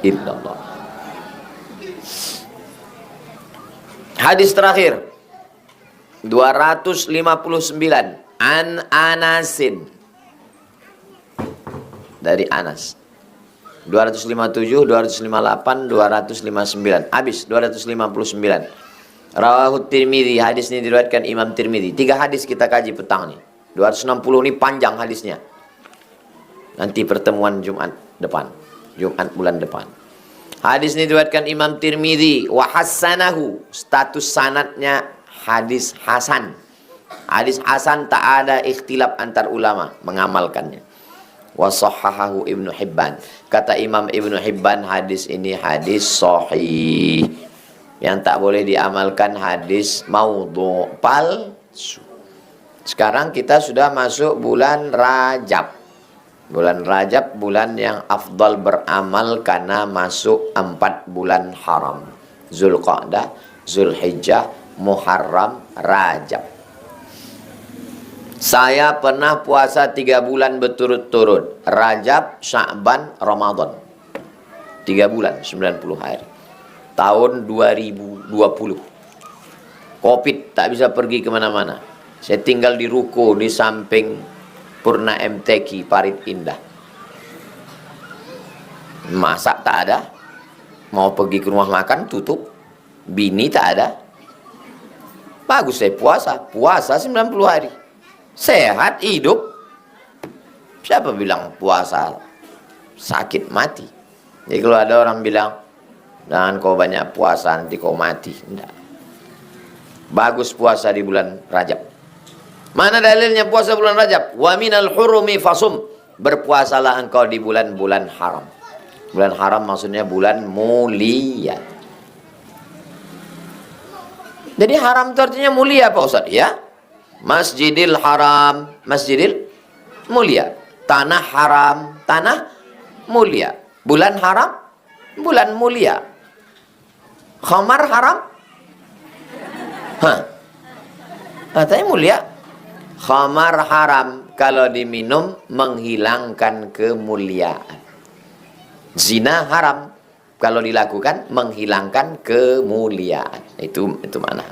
illallah. Hadis terakhir 259 an Anasin, dari Anas. 257, 258, 259. Habis 259. Rawahu Tirmidzi, hadis ini diriwayatkan Imam Tirmidzi. 3 hadis kita kaji petang nih. 260 ini panjang hadisnya. Nanti pertemuan Jumat depan. Jumat bulan depan. Hadis ini diriwayatkan Imam Tirmidzi wa hasanahu, status sanadnya hadis hasan. Hadis hasan tak ada ikhtilaf antar ulama mengamalkannya. Wa sahhahahu Ibnu Hibban. Kata Imam Ibnu Hibban, hadis ini hadis sahih. Yang tak boleh diamalkan hadis maudhu, palsu. Sekarang kita sudah masuk bulan Rajab. Bulan Rajab bulan yang afdal beramal karena masuk 4 bulan haram. Zulqa'dah, Zulhijjah, Muharram, Rajab. Saya pernah puasa 3 bulan berturut-turut. Rajab, Sya'ban, Ramadan. 3 bulan, 90 hari. Tahun 2020. Covid, tak bisa pergi kemana-mana. Saya tinggal di ruko di samping Purna MTQ, Parit Indah. Masak tak ada. Mau pergi ke rumah makan, tutup. Bini tak ada. Bagus saya puasa. Puasa 90 hari. Sehat, hidup. Siapa bilang puasa sakit mati? Jadi kalau ada orang bilang, jangan kau banyak puasa nanti kau mati. Tidak. Bagus puasa di bulan Rajab. Mana dalilnya puasa bulan Rajab? Wa minal hurumi fasum. Berpuasalah engkau di bulan-bulan haram. Bulan haram maksudnya bulan mulia. Jadi haram itu artinya mulia Pak Ustaz? Ya. Masjidil haram, masjidil mulia. Tanah haram, tanah mulia. Bulan haram, bulan mulia. Khamar haram? Hah? Katanya mulia. Khamar haram, kalau diminum menghilangkan kemuliaan. Zina haram, kalau dilakukan menghilangkan kemuliaan. Itu mana?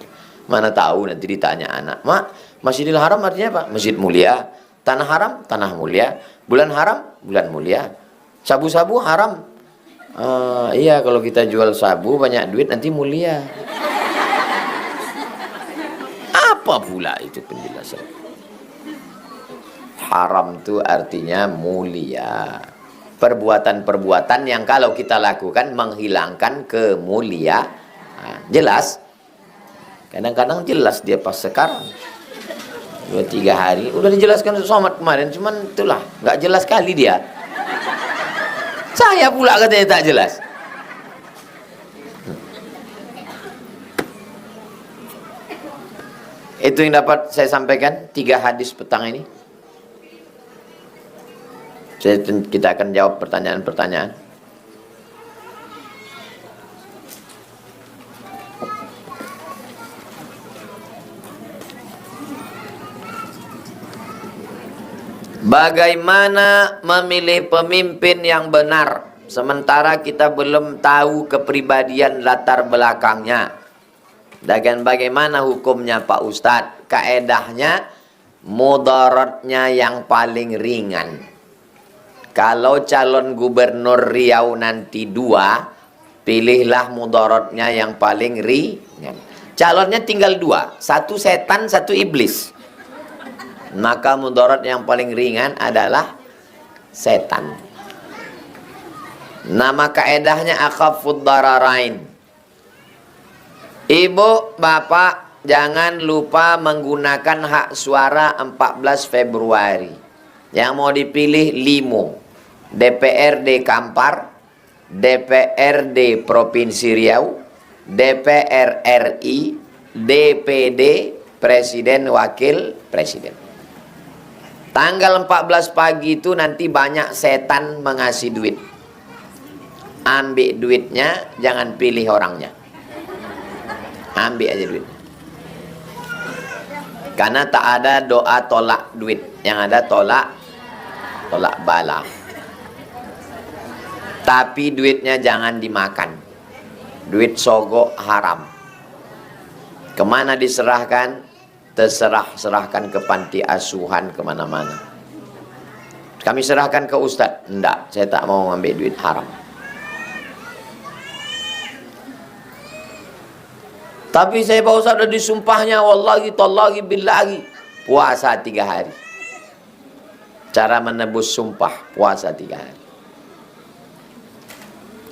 Mana tahu, nanti ditanya anak, "Mak, Masjidil Haram artinya apa?" Masjid mulia. Tanah haram, tanah mulia. Bulan haram, bulan mulia. Sabu-sabu haram. Iya, kalau kita jual sabu banyak duit nanti mulia. Apa pula itu penjelasan? Haram itu artinya mulia. Perbuatan-perbuatan yang kalau kita lakukan menghilangkan kemuliaan. Jelas? Kadang-kadang jelas dia pas sekarang. 2-3 hari udah dijelaskan somad kemarin, cuman itulah nggak jelas kali dia. Saya pula katanya tak jelas. Itu yang dapat saya sampaikan, 3 hadis petang ini. Kita akan jawab pertanyaan-pertanyaan. Bagaimana memilih pemimpin yang benar sementara kita belum tahu kepribadian latar belakangnya? Dan bagaimana hukumnya Pak Ustadz? Kaedahnya mudaratnya yang paling ringan. Kalau calon gubernur Riau nanti 2, pilihlah mudaratnya yang paling ringan. Calonnya tinggal 2, satu setan, satu iblis. Maka mudarat yang paling ringan adalah setan. Nama kaedahnya akhafud dararain. Ibu, bapak, jangan lupa menggunakan hak suara 14 Februari. Yang mau dipilih 5. DPRD Kampar, DPRD Provinsi Riau, DPR RI, DPD Presiden Wakil Presiden. Tanggal 14 pagi itu nanti banyak setan mengasih duit. Ambil duitnya, jangan pilih orangnya. Ambil aja duit. Karena tak ada doa tolak duit. Yang ada tolak bala. Tapi duitnya jangan dimakan. Duit sogok haram. Kemana diserahkan? Serahkan ke panti asuhan, kemana-mana. Kami serahkan ke Ustadz. Enggak, saya tak mau ngambil duit haram. Tapi saya Pak Ustadz ada disumpahnya, wallahi tallahi billahi. Puasa 3 hari. Cara menebus sumpah, puasa 3 hari.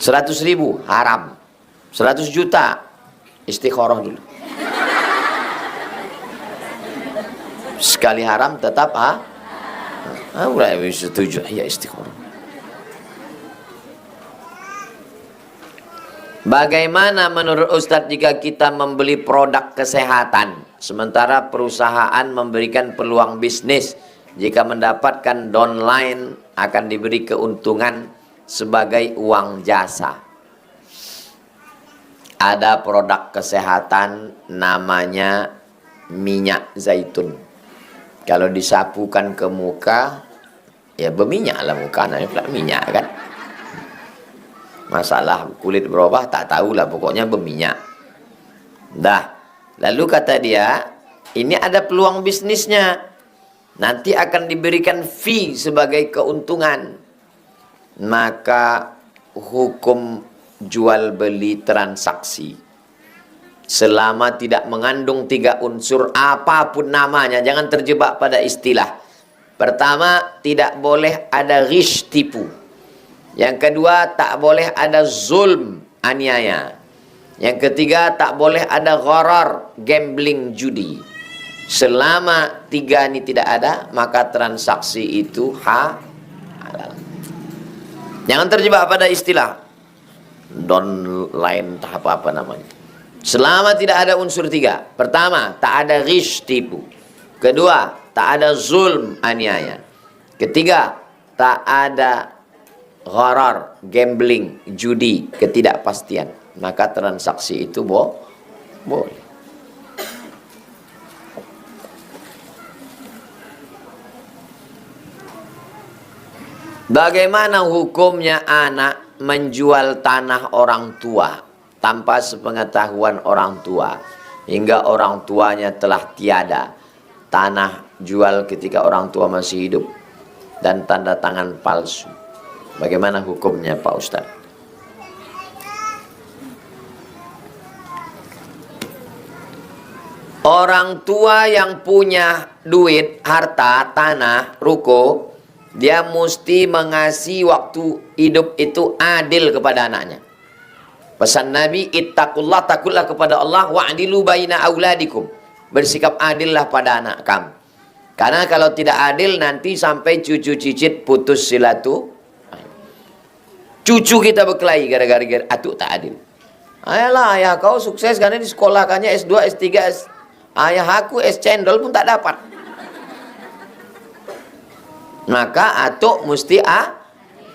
100.000 haram. 100 juta istikharah dulu. Sekali haram tetap udah setuju ya istikharah. Bagaimana menurut Ustadz jika kita membeli produk kesehatan sementara perusahaan memberikan peluang bisnis, jika mendapatkan downline akan diberi keuntungan sebagai uang jasa? Ada produk kesehatan namanya minyak zaitun. Kalau disapukan ke muka, ya berminyak lah muka, namanya minyak kan. Masalah kulit berubah tak tahulah, pokoknya berminyak. Dah, lalu kata dia, ini ada peluang bisnisnya. Nanti akan diberikan fee sebagai keuntungan. Maka hukum jual beli transaksi, selama tidak mengandung 3 unsur apapun namanya, jangan terjebak pada istilah. Pertama, tidak boleh ada ghish, tipu. Yang kedua, tak boleh ada zulm, aniaya. Yang ketiga, tak boleh ada gharar, gambling, judi. Selama 3 ini tidak ada, maka transaksi itu halal. Jangan terjebak pada istilah downline, tak apa-apa namanya. Selama tidak ada unsur 3. Pertama, tak ada ghish, tipu. Kedua, tak ada zulm, aniaya. Ketiga, tak ada gharar, gambling, judi, ketidakpastian. Maka transaksi itu boleh. Bagaimana hukumnya anak menjual tanah orang tua tanpa sepengetahuan orang tua, hingga orang tuanya telah tiada? Tanah jual ketika orang tua masih hidup dan tanda tangan palsu. Bagaimana hukumnya Pak Ustadz? Orang tua yang punya duit, harta, tanah, ruko, dia mesti mengasihi waktu hidup itu adil kepada anaknya. Pesan Nabi, ittaqullah, takutlah kepada Allah, wa'dilu baina auladikum. Bersikap adillah pada anak kamu. Karena kalau tidak adil nanti sampai cucu cicit putus silaturahim. Cucu kita berkelahi gara-gara atuk tak adil. Ayalah, ayah kau sukses karena di sekolahkannya S2, S3, ayah aku S cendol pun tak dapat. Maka atuk mesti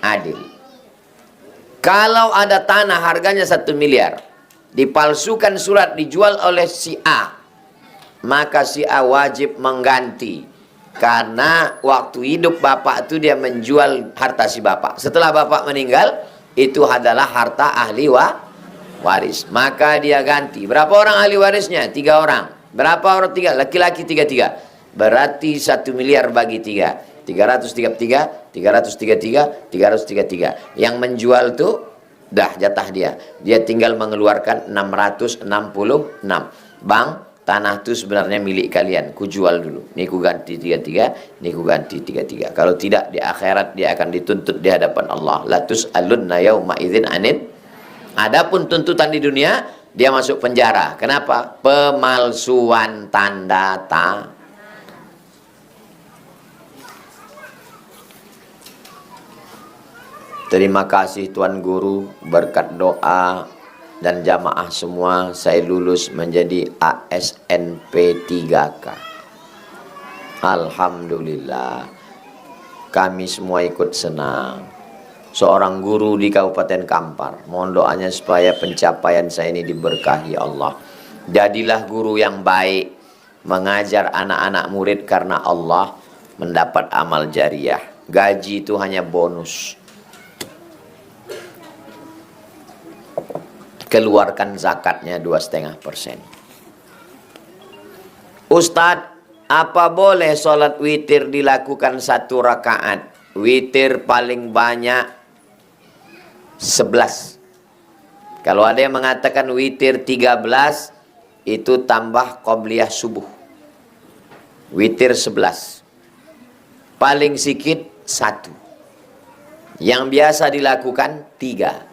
adil. Kalau ada tanah harganya 1 miliar, dipalsukan surat dijual oleh si A, maka si A wajib mengganti. Karena waktu hidup bapak itu dia menjual harta si bapak. Setelah bapak meninggal, itu adalah harta ahli waris. Maka dia ganti. Berapa orang ahli warisnya? 3 orang. Berapa orang? 3? Laki-laki 33. Berarti 1 miliar bagi 3. 333, 333, 333. Yang menjual tuh dah jatah dia. Dia tinggal mengeluarkan 666. Bang, tanah itu sebenarnya milik kalian. Ku jual dulu. Nih ku ganti 33, nih ku ganti 33. Kalau tidak di akhirat dia akan dituntut di hadapan Allah. La tus'alunna yauma idzin anid. Adapun tuntutan di dunia, dia masuk penjara. Kenapa? Pemalsuan tanda tanah. Terima kasih Tuan Guru, berkat doa dan jamaah semua saya lulus menjadi ASNP 3K. Alhamdulillah. Kami semua ikut senang. Seorang guru di Kabupaten Kampar. Mohon doanya supaya pencapaian saya ini diberkahi Allah. Jadilah guru yang baik, mengajar anak-anak murid karena Allah, mendapat amal jariah. Gaji itu hanya bonus. Keluarkan zakatnya 2,5%. Ustadz, apa boleh sholat witir dilakukan 1 rakaat? Witir paling banyak 11. Kalau ada yang mengatakan witir 13, itu tambah qobliyah subuh. Witir 11. Paling sedikit 1. Yang biasa dilakukan 3.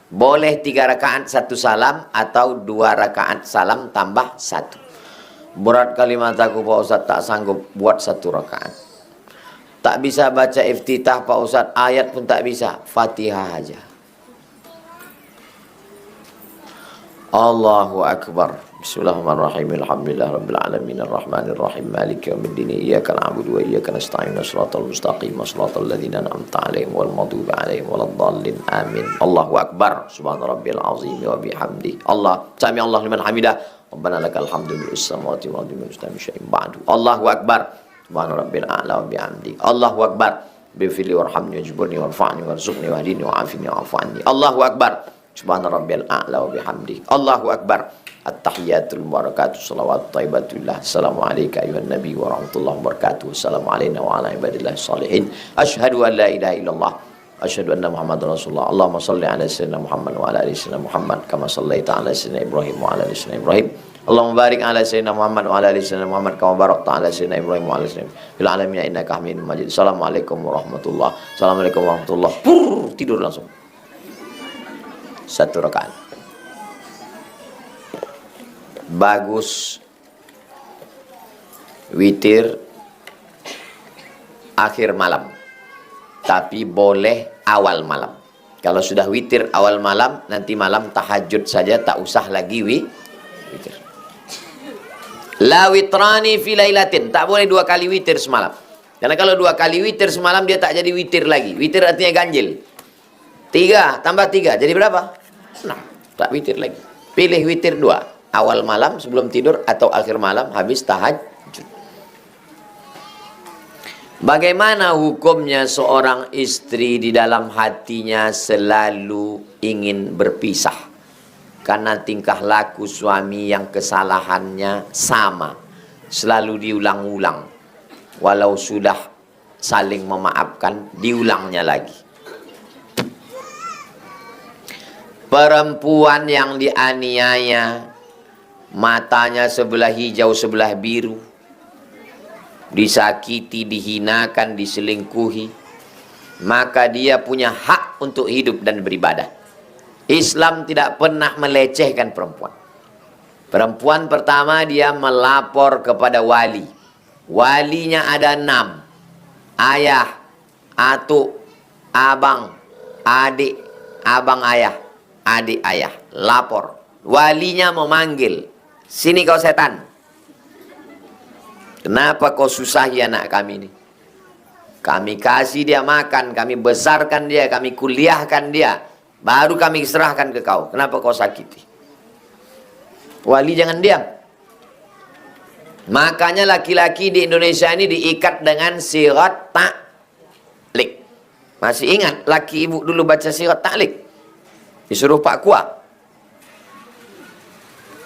Boleh 3 rakaat 1 salam atau 2 rakaat salam tambah 1. Berat kalimat aku Pak Ustaz, tak sanggup buat 1 rakaat. Tak bisa baca iftitah Pak Ustaz, ayat pun tak bisa, Fatihah aja. Allahu Akbar. Bismillahirrahmanirrahim. Alhamdulillah Rabbil Alamin. Ar-Rahmanirrahim. Maliki yawmiddin. Iyyaka na'budu wa iyyaka nasta'in. Shiratal mustaqim. Shiratal ladzina an'amta 'alaihim wal maghdubi 'alaihim waladdallin. Amin. Allahu Akbar. Subhana rabbil azim wa bihamdi. Allah sami Allah liman hamidah. Rabbana lakal hamdu bil samawati wal ardi min syai'in ba'du. Allahu Akbar. Subhana rabbil a'la wa bihamdi. Allahu Akbar. Bifili warhamni wajburni warfa'ni warzuqni wahdini wa'afini wa'afanni. Allahu Akbar. Subhana rabbil a'la wa bihamdi. Allahu Akbar. At-tahiyatul barakatuh salawat taibatullah. Assalamualaikum ayuhan nabi wa rahmatullahi wa barakatuh. Assalamualaikum wa ala ibadillah salihin. Asyhadu an la ilaha illallah. Asyhadu anna Muhammadar Rasulullah. Allahumma salli ala sayyidina Muhammad wa ala ali sayyidina Muhammad kama sallaita ala sayyidina Ibrahim wa ala ali sayyidina Ibrahim. Allahumma barik ala sayyidina Muhammad wa ala ali sayyidina Muhammad kama barakta ala sayyidina Ibrahim wa ala ali sayyidina Ibrahim fil alamin innaka Hamidum Majid. Assalamualaikum warahmatullahi. Assalamualaikum warahmatullahi. Tidur langsung. 1 rakaat. Bagus witir akhir malam, tapi boleh awal malam. Kalau sudah witir awal malam, nanti malam tahajud saja, tak usah lagi witir. La witrani fi lailatin, tak boleh 2 kali witir semalam. Karena kalau 2 kali witir semalam dia tak jadi witir lagi. Witir artinya ganjil. 3 tambah 3 jadi berapa? 6. Tak witir lagi. Pilih witir 2. Awal malam sebelum tidur atau akhir malam habis tahajud. Bagaimana hukumnya seorang istri di dalam hatinya selalu ingin berpisah karena tingkah laku suami yang kesalahannya sama, selalu diulang-ulang, walau sudah saling memaafkan, diulangnya lagi. Perempuan yang dianiaya, matanya sebelah hijau sebelah biru, disakiti, dihinakan, diselingkuhi, maka dia punya hak untuk hidup dan beribadah. Islam tidak pernah melecehkan perempuan. Perempuan pertama dia melapor kepada wali. Walinya ada 6. Ayah, atuk, abang, adik, abang ayah, adik ayah, lapor. Walinya mau manggil, sini kau setan. Kenapa kau susahi anak kami ini? Kami kasih dia makan, kami besarkan dia, kami kuliahkan dia, baru kami serahkan ke kau. Kenapa kau sakiti? Wali jangan diam. Makanya laki-laki di Indonesia ini diikat dengan sirat ta'liq. Masih ingat laki ibu dulu baca sirat ta'liq? Disuruh Pak Kuah.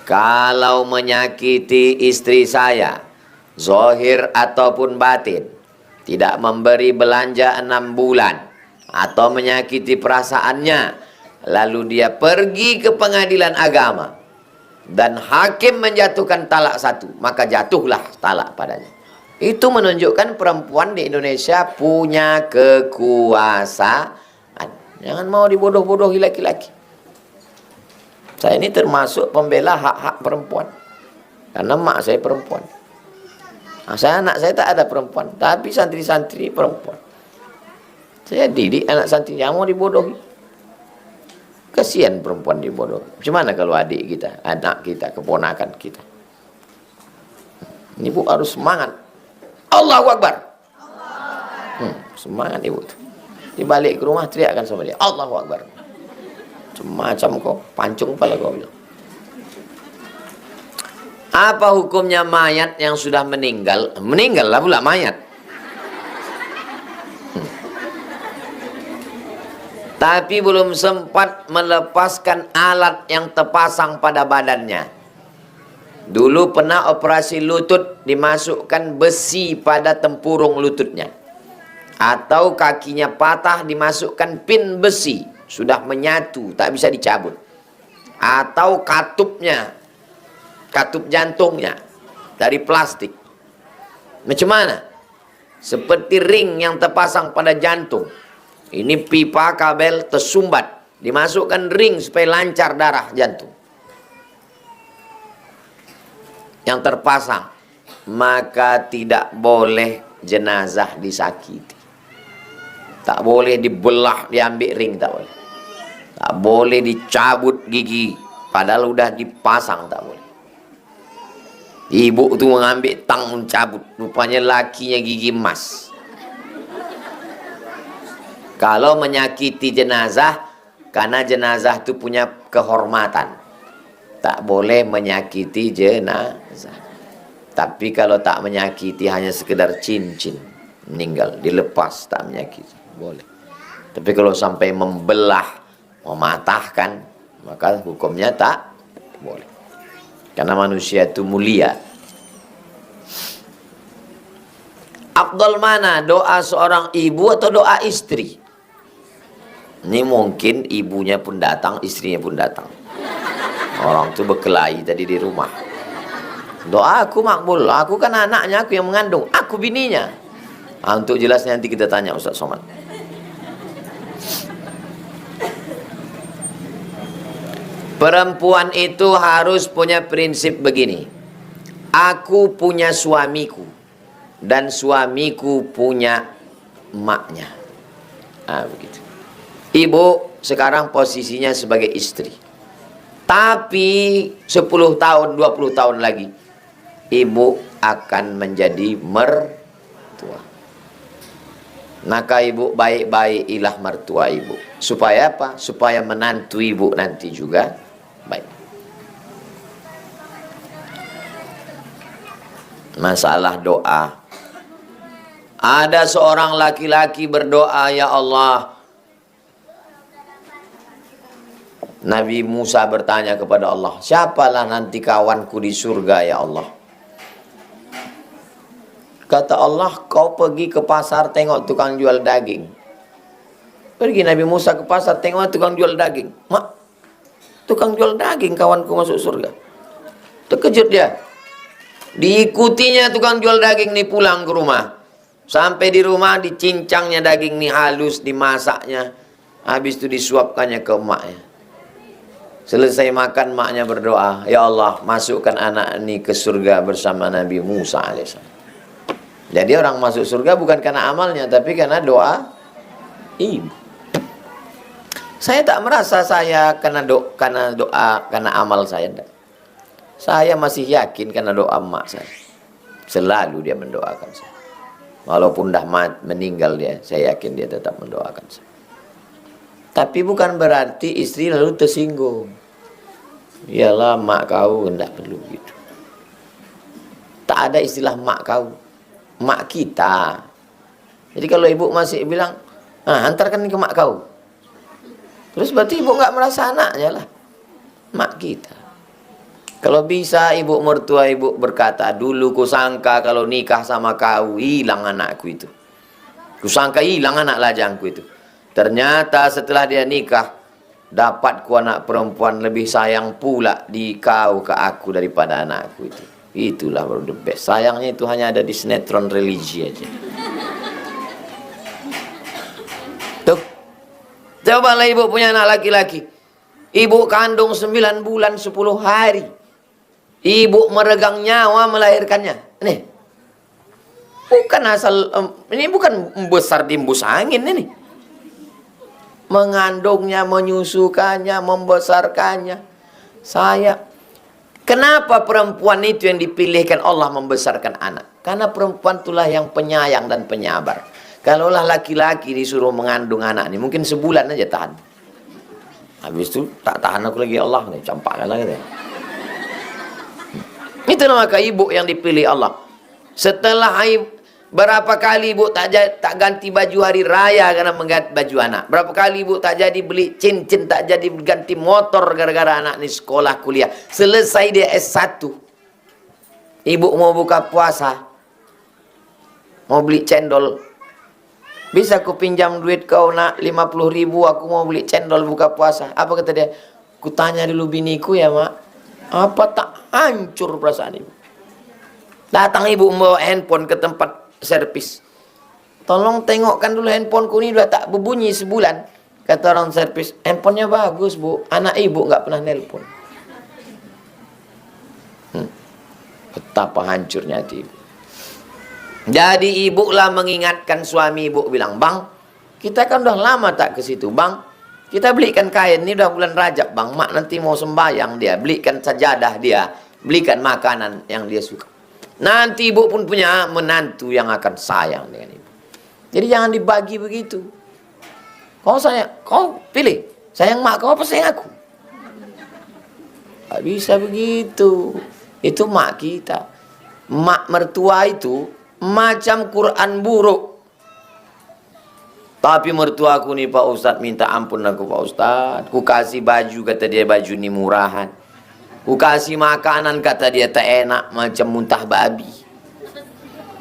Kalau menyakiti istri saya, zahir ataupun batin, tidak memberi belanja 6 bulan, atau menyakiti perasaannya, lalu dia pergi ke pengadilan agama, dan hakim menjatuhkan talak 1, maka jatuhlah talak padanya. Itu menunjukkan perempuan di Indonesia punya kekuasaan. Jangan mau dibodoh-bodohi laki-laki. Saya ini termasuk pembela hak-hak perempuan, karena mak saya perempuan. Anak saya tak ada perempuan, tapi santri-santri perempuan. Saya didik anak santri, yang mau dibodohi. Kasihan perempuan dibodohi. Bagaimana kalau adik kita, anak kita, keponakan kita? Ibu harus semangat. Allahu Akbar. Semangat ibu tuh. Dibalik ke rumah teriakkan sama dia, Allahu Akbar. Semacam kau pancung kepala kau bilang. Apa hukumnya mayat yang sudah meninggal? Meninggal lah pula mayat. Tapi belum sempat melepaskan alat yang terpasang pada badannya. Dulu pernah operasi lutut, dimasukkan besi pada tempurung lututnya. Atau kakinya patah, dimasukkan pin besi, sudah menyatu, tak bisa dicabut. Atau katupnya, katup jantungnya dari plastik. Macam mana? Seperti ring yang terpasang pada jantung. Ini pipa kabel tersumbat, dimasukkan ring supaya lancar darah jantung yang terpasang. Maka tidak boleh jenazah disakiti. Tak boleh dibelah, diambil ring, tak boleh. Tak boleh dicabut gigi, padahal udah dipasang, tak boleh. Ibu tu mengambil tang mencabut, rupanya lakinya gigi emas. Kalau menyakiti jenazah, karena jenazah itu punya kehormatan, tak boleh menyakiti jenazah. Tapi kalau tak menyakiti, hanya sekedar cincin, meninggal, dilepas, tak menyakiti, boleh. Tapi kalau sampai membelah, mematahkan, maka hukumnya tak boleh. Karena manusia itu mulia. Afdal mana, doa seorang ibu atau doa istri? Ini mungkin ibunya pun datang, istrinya pun datang. Orang itu berkelahi tadi di rumah. Doa aku makbul, aku kan anaknya, aku yang mengandung, aku bininya. Untuk jelasnya nanti kita tanya Ustaz Somad. Perempuan itu harus punya prinsip begini. Aku punya suamiku, dan suamiku punya emaknya. Begitu. Ibu sekarang posisinya sebagai istri. Tapi 10 tahun, 20 tahun lagi, ibu akan menjadi mertua. Maka ibu baik-baikilah mertua ibu. Supaya apa? Supaya menantu ibu nanti juga baik. Masalah doa. Ada seorang laki-laki berdoa, ya Allah. Nabi Musa bertanya kepada Allah, siapalah nanti kawanku di surga ya Allah? Kata Allah, kau pergi ke pasar tengok tukang jual daging. Pergi Nabi Musa ke pasar tengok tukang jual daging. Mak, tukang jual daging kawanku masuk surga. Terkejut dia. Diikutinya tukang jual daging nih pulang ke rumah. Sampai di rumah dicincangnya daging nih halus, dimasaknya. Habis itu disuapkannya ke emaknya. Selesai makan, maknya berdoa, ya Allah, masukkan anak ini ke surga bersama Nabi Musa AS. Jadi orang masuk surga bukan karena amalnya, tapi karena doa ibu. Saya tak merasa saya karena doa, karena amal saya. Enggak. Saya masih yakin karena doa emak saya. Selalu dia mendoakan saya. Walaupun dah meninggal dia, saya yakin dia tetap mendoakan saya. Tapi bukan berarti istri lalu tersinggung. Iyalah mak kau, enggak perlu gitu. Tak ada istilah mak kau. Mak kita. Jadi kalau ibu masih bilang, antarkan ke mak kau. Terus berarti ibu nggak merasa anaknya lah. Mak kita. Kalau bisa ibu mertua ibu berkata, dulu kusangka kalau nikah sama kau hilang anakku itu. Kusangka hilang anak lajangku itu. Ternyata setelah dia nikah, dapat ku anak perempuan lebih sayang pula di kau ke aku daripada anakku itu. Itulah baru the best. Sayangnya itu hanya ada di sinetron religi aja. Tuh. Cobalah ibu punya anak laki-laki. Ibu kandung 9 bulan 10 hari. Ibu meregang nyawa melahirkannya. Nih. Bukan asal, ini bukan besar di embus angin ini. Mengandungnya, menyusukannya, membesarkannya. Kenapa perempuan itu yang dipilihkan Allah membesarkan anak? Karena perempuan itulah yang penyayang dan penyabar. Kalaulah laki-laki disuruh mengandung anak ini, mungkin sebulan aja tahan. Habis itu tak tahan aku lagi, Allah nih campakkan lagi deh. Itulah maka ibu yang dipilih Allah. Setelah berapa kali ibu tak ganti baju hari raya karena mengganti baju anak. Berapa kali ibu tak jadi beli cincin, tak jadi ganti motor gara-gara anak ini sekolah kuliah. Selesai dia S1, ibu mau buka puasa, mau beli cendol. Bisa aku pinjam duit kau nak 50.000, aku mau beli cendol buka puasa. Apa kata dia? Kutanya dulu biniku ya mak. Apa tak hancur perasaan ibu. Datang ibu membawa handphone ke tempat servis. Tolong tengokkan dulu handphoneku ini udah tak berbunyi sebulan. Kata orang servis, handphonenya bagus bu. Anak ibu nggak pernah nelpon. Betapa hancurnya hati ibu. Jadi ibu lah mengingatkan suami ibu bilang, bang, kita kan udah lama tak ke situ, bang. Kita belikan kain, ini udah bulan Rajab, bang. Mak nanti mau sembahyang dia, belikan sajadah dia, belikan makanan yang dia suka. Nanti ibu pun punya menantu yang akan sayang dengan ibu. Jadi jangan dibagi begitu. Kau pilih, sayang mak kau apa sayang aku? Gak bisa begitu. Itu mak kita. Mak mertua itu macam Quran buruk. Tapi mertuaku nih Pak Ustadz, minta ampun aku Pak Ustadz. Ku kasih baju, kata dia baju ini murahan. Ku kasih makanan, kata dia tak enak, macam muntah babi.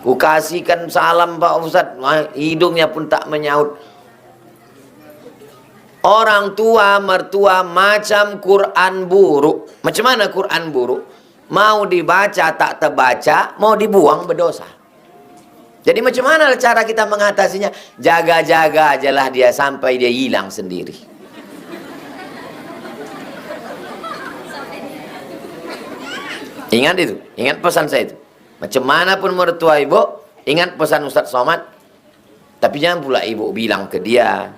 Ku kasihkan salam Pak Ustadz, hidungnya pun tak menyaut. Orang tua mertua macam Quran buruk. Macam mana Quran buruk? Mau dibaca tak terbaca, mau dibuang berdosa. Jadi macam mana cara kita mengatasinya? Jaga-jaga ajalah dia sampai dia hilang sendiri. Ingat itu, ingat pesan saya itu. Macam mana pun mertua ibu, ingat pesan Ustaz Somad. Tapi jangan pula ibu bilang ke dia,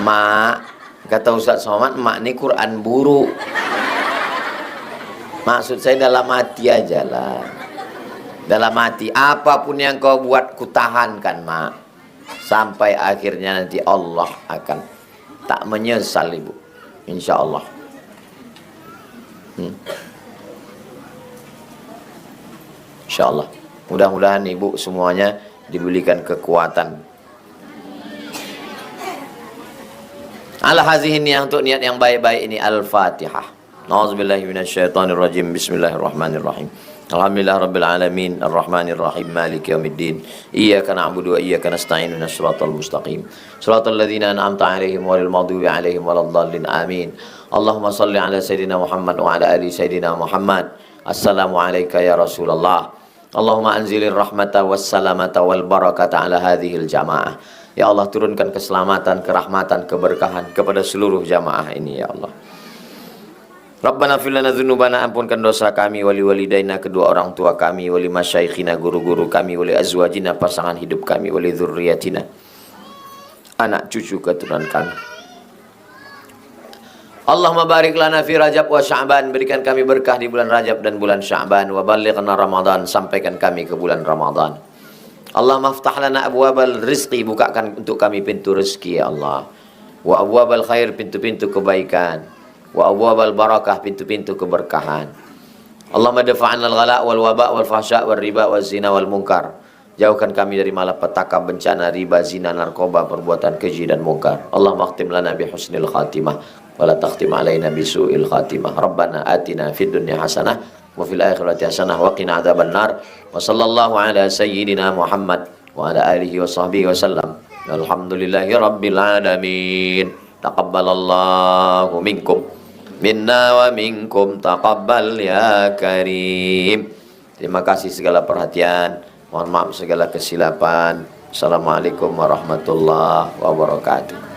mak, kata Ustaz Somad, mak ini Quran buruk. Maksud saya dalam hati aja lah. Dalam hati, apapun yang kau buat kutahankan mak. Sampai akhirnya nanti Allah akan tak menyesal ibu. Insya Allah. Insya Allah. Mudah-mudahan ibu semuanya diberikan kekuatan. Ala hazihi niyah, untuk niat yang baik-baik ini. Al-Fatihah. Na'udzubillahi minasyaitonirrajim. Bismillahirrahmanirrahim. Alhamdulillah Rabbil Alamin Ar-Rahmanir Rahim Maliki Yawmiddin Iyyaka na'budu wa iyyaka nasta'in Ihdinas siratal mustaqim Siratal ladzina an'amta 'alaihim ghairil maghdubi 'alaihim waladdallin Amin. Allahumma shalli ala Sayyidina Muhammad wa ala ali Sayyidina Muhammad. Assalamu alayka ya Rasulullah. Allahumma anzilir rahmata wassalamata wal barakata ala hadhil jamaah. Ya Allah, turunkan keselamatan, kerahmatan, keberkahan kepada seluruh jamaah ini ya Allah. Rabbana fir lana dzunubana, ampunkan dosa kami, wali walidaina, kedua orang tua kami, wali masyaikhina, guru-guru kami, wali azwajina, pasangan hidup kami, wali dzurriyyatina, anak cucu keturunan kami. Allahumma barik lana fi Rajab wa Sya'ban, berikan kami berkah di bulan Rajab dan bulan Sya'ban, wa ballighna Ramadan, sampaikan kami ke bulan Ramadan. Allahumma aftah lana abwabal rizqi, bukakan untuk kami pintu rezeki ya Allah. Wa abwabal khair, pintu-pintu kebaikan. Wa abwabal barakah, pintu-pintu keberkahan. Allahumma dafa'na al-ghala wal waba wal fahsya wal riba wal zina wal munkar. Jauhkan kami dari malapetaka, bencana, riba, zina, narkoba, perbuatan keji dan mungkar. Allahumma akhtim lana bi husnil khatimah wa la takhtim alaina bi su'il khatimah. Rabbana atina fid dunya hasanah wa fil akhirati hasanah wa qina adzabannar. Wa sallallahu ala sayyidina Muhammad wa ala alihi wa sahbihi wa sallam. Alhamdulillahi rabbil alamin. Taqabbalallahu minkum minna wa minkum taqabbal ya karim. Terima kasih segala perhatian. Mohon maaf segala kesilapan. Assalamualaikum warahmatullahi wabarakatuh.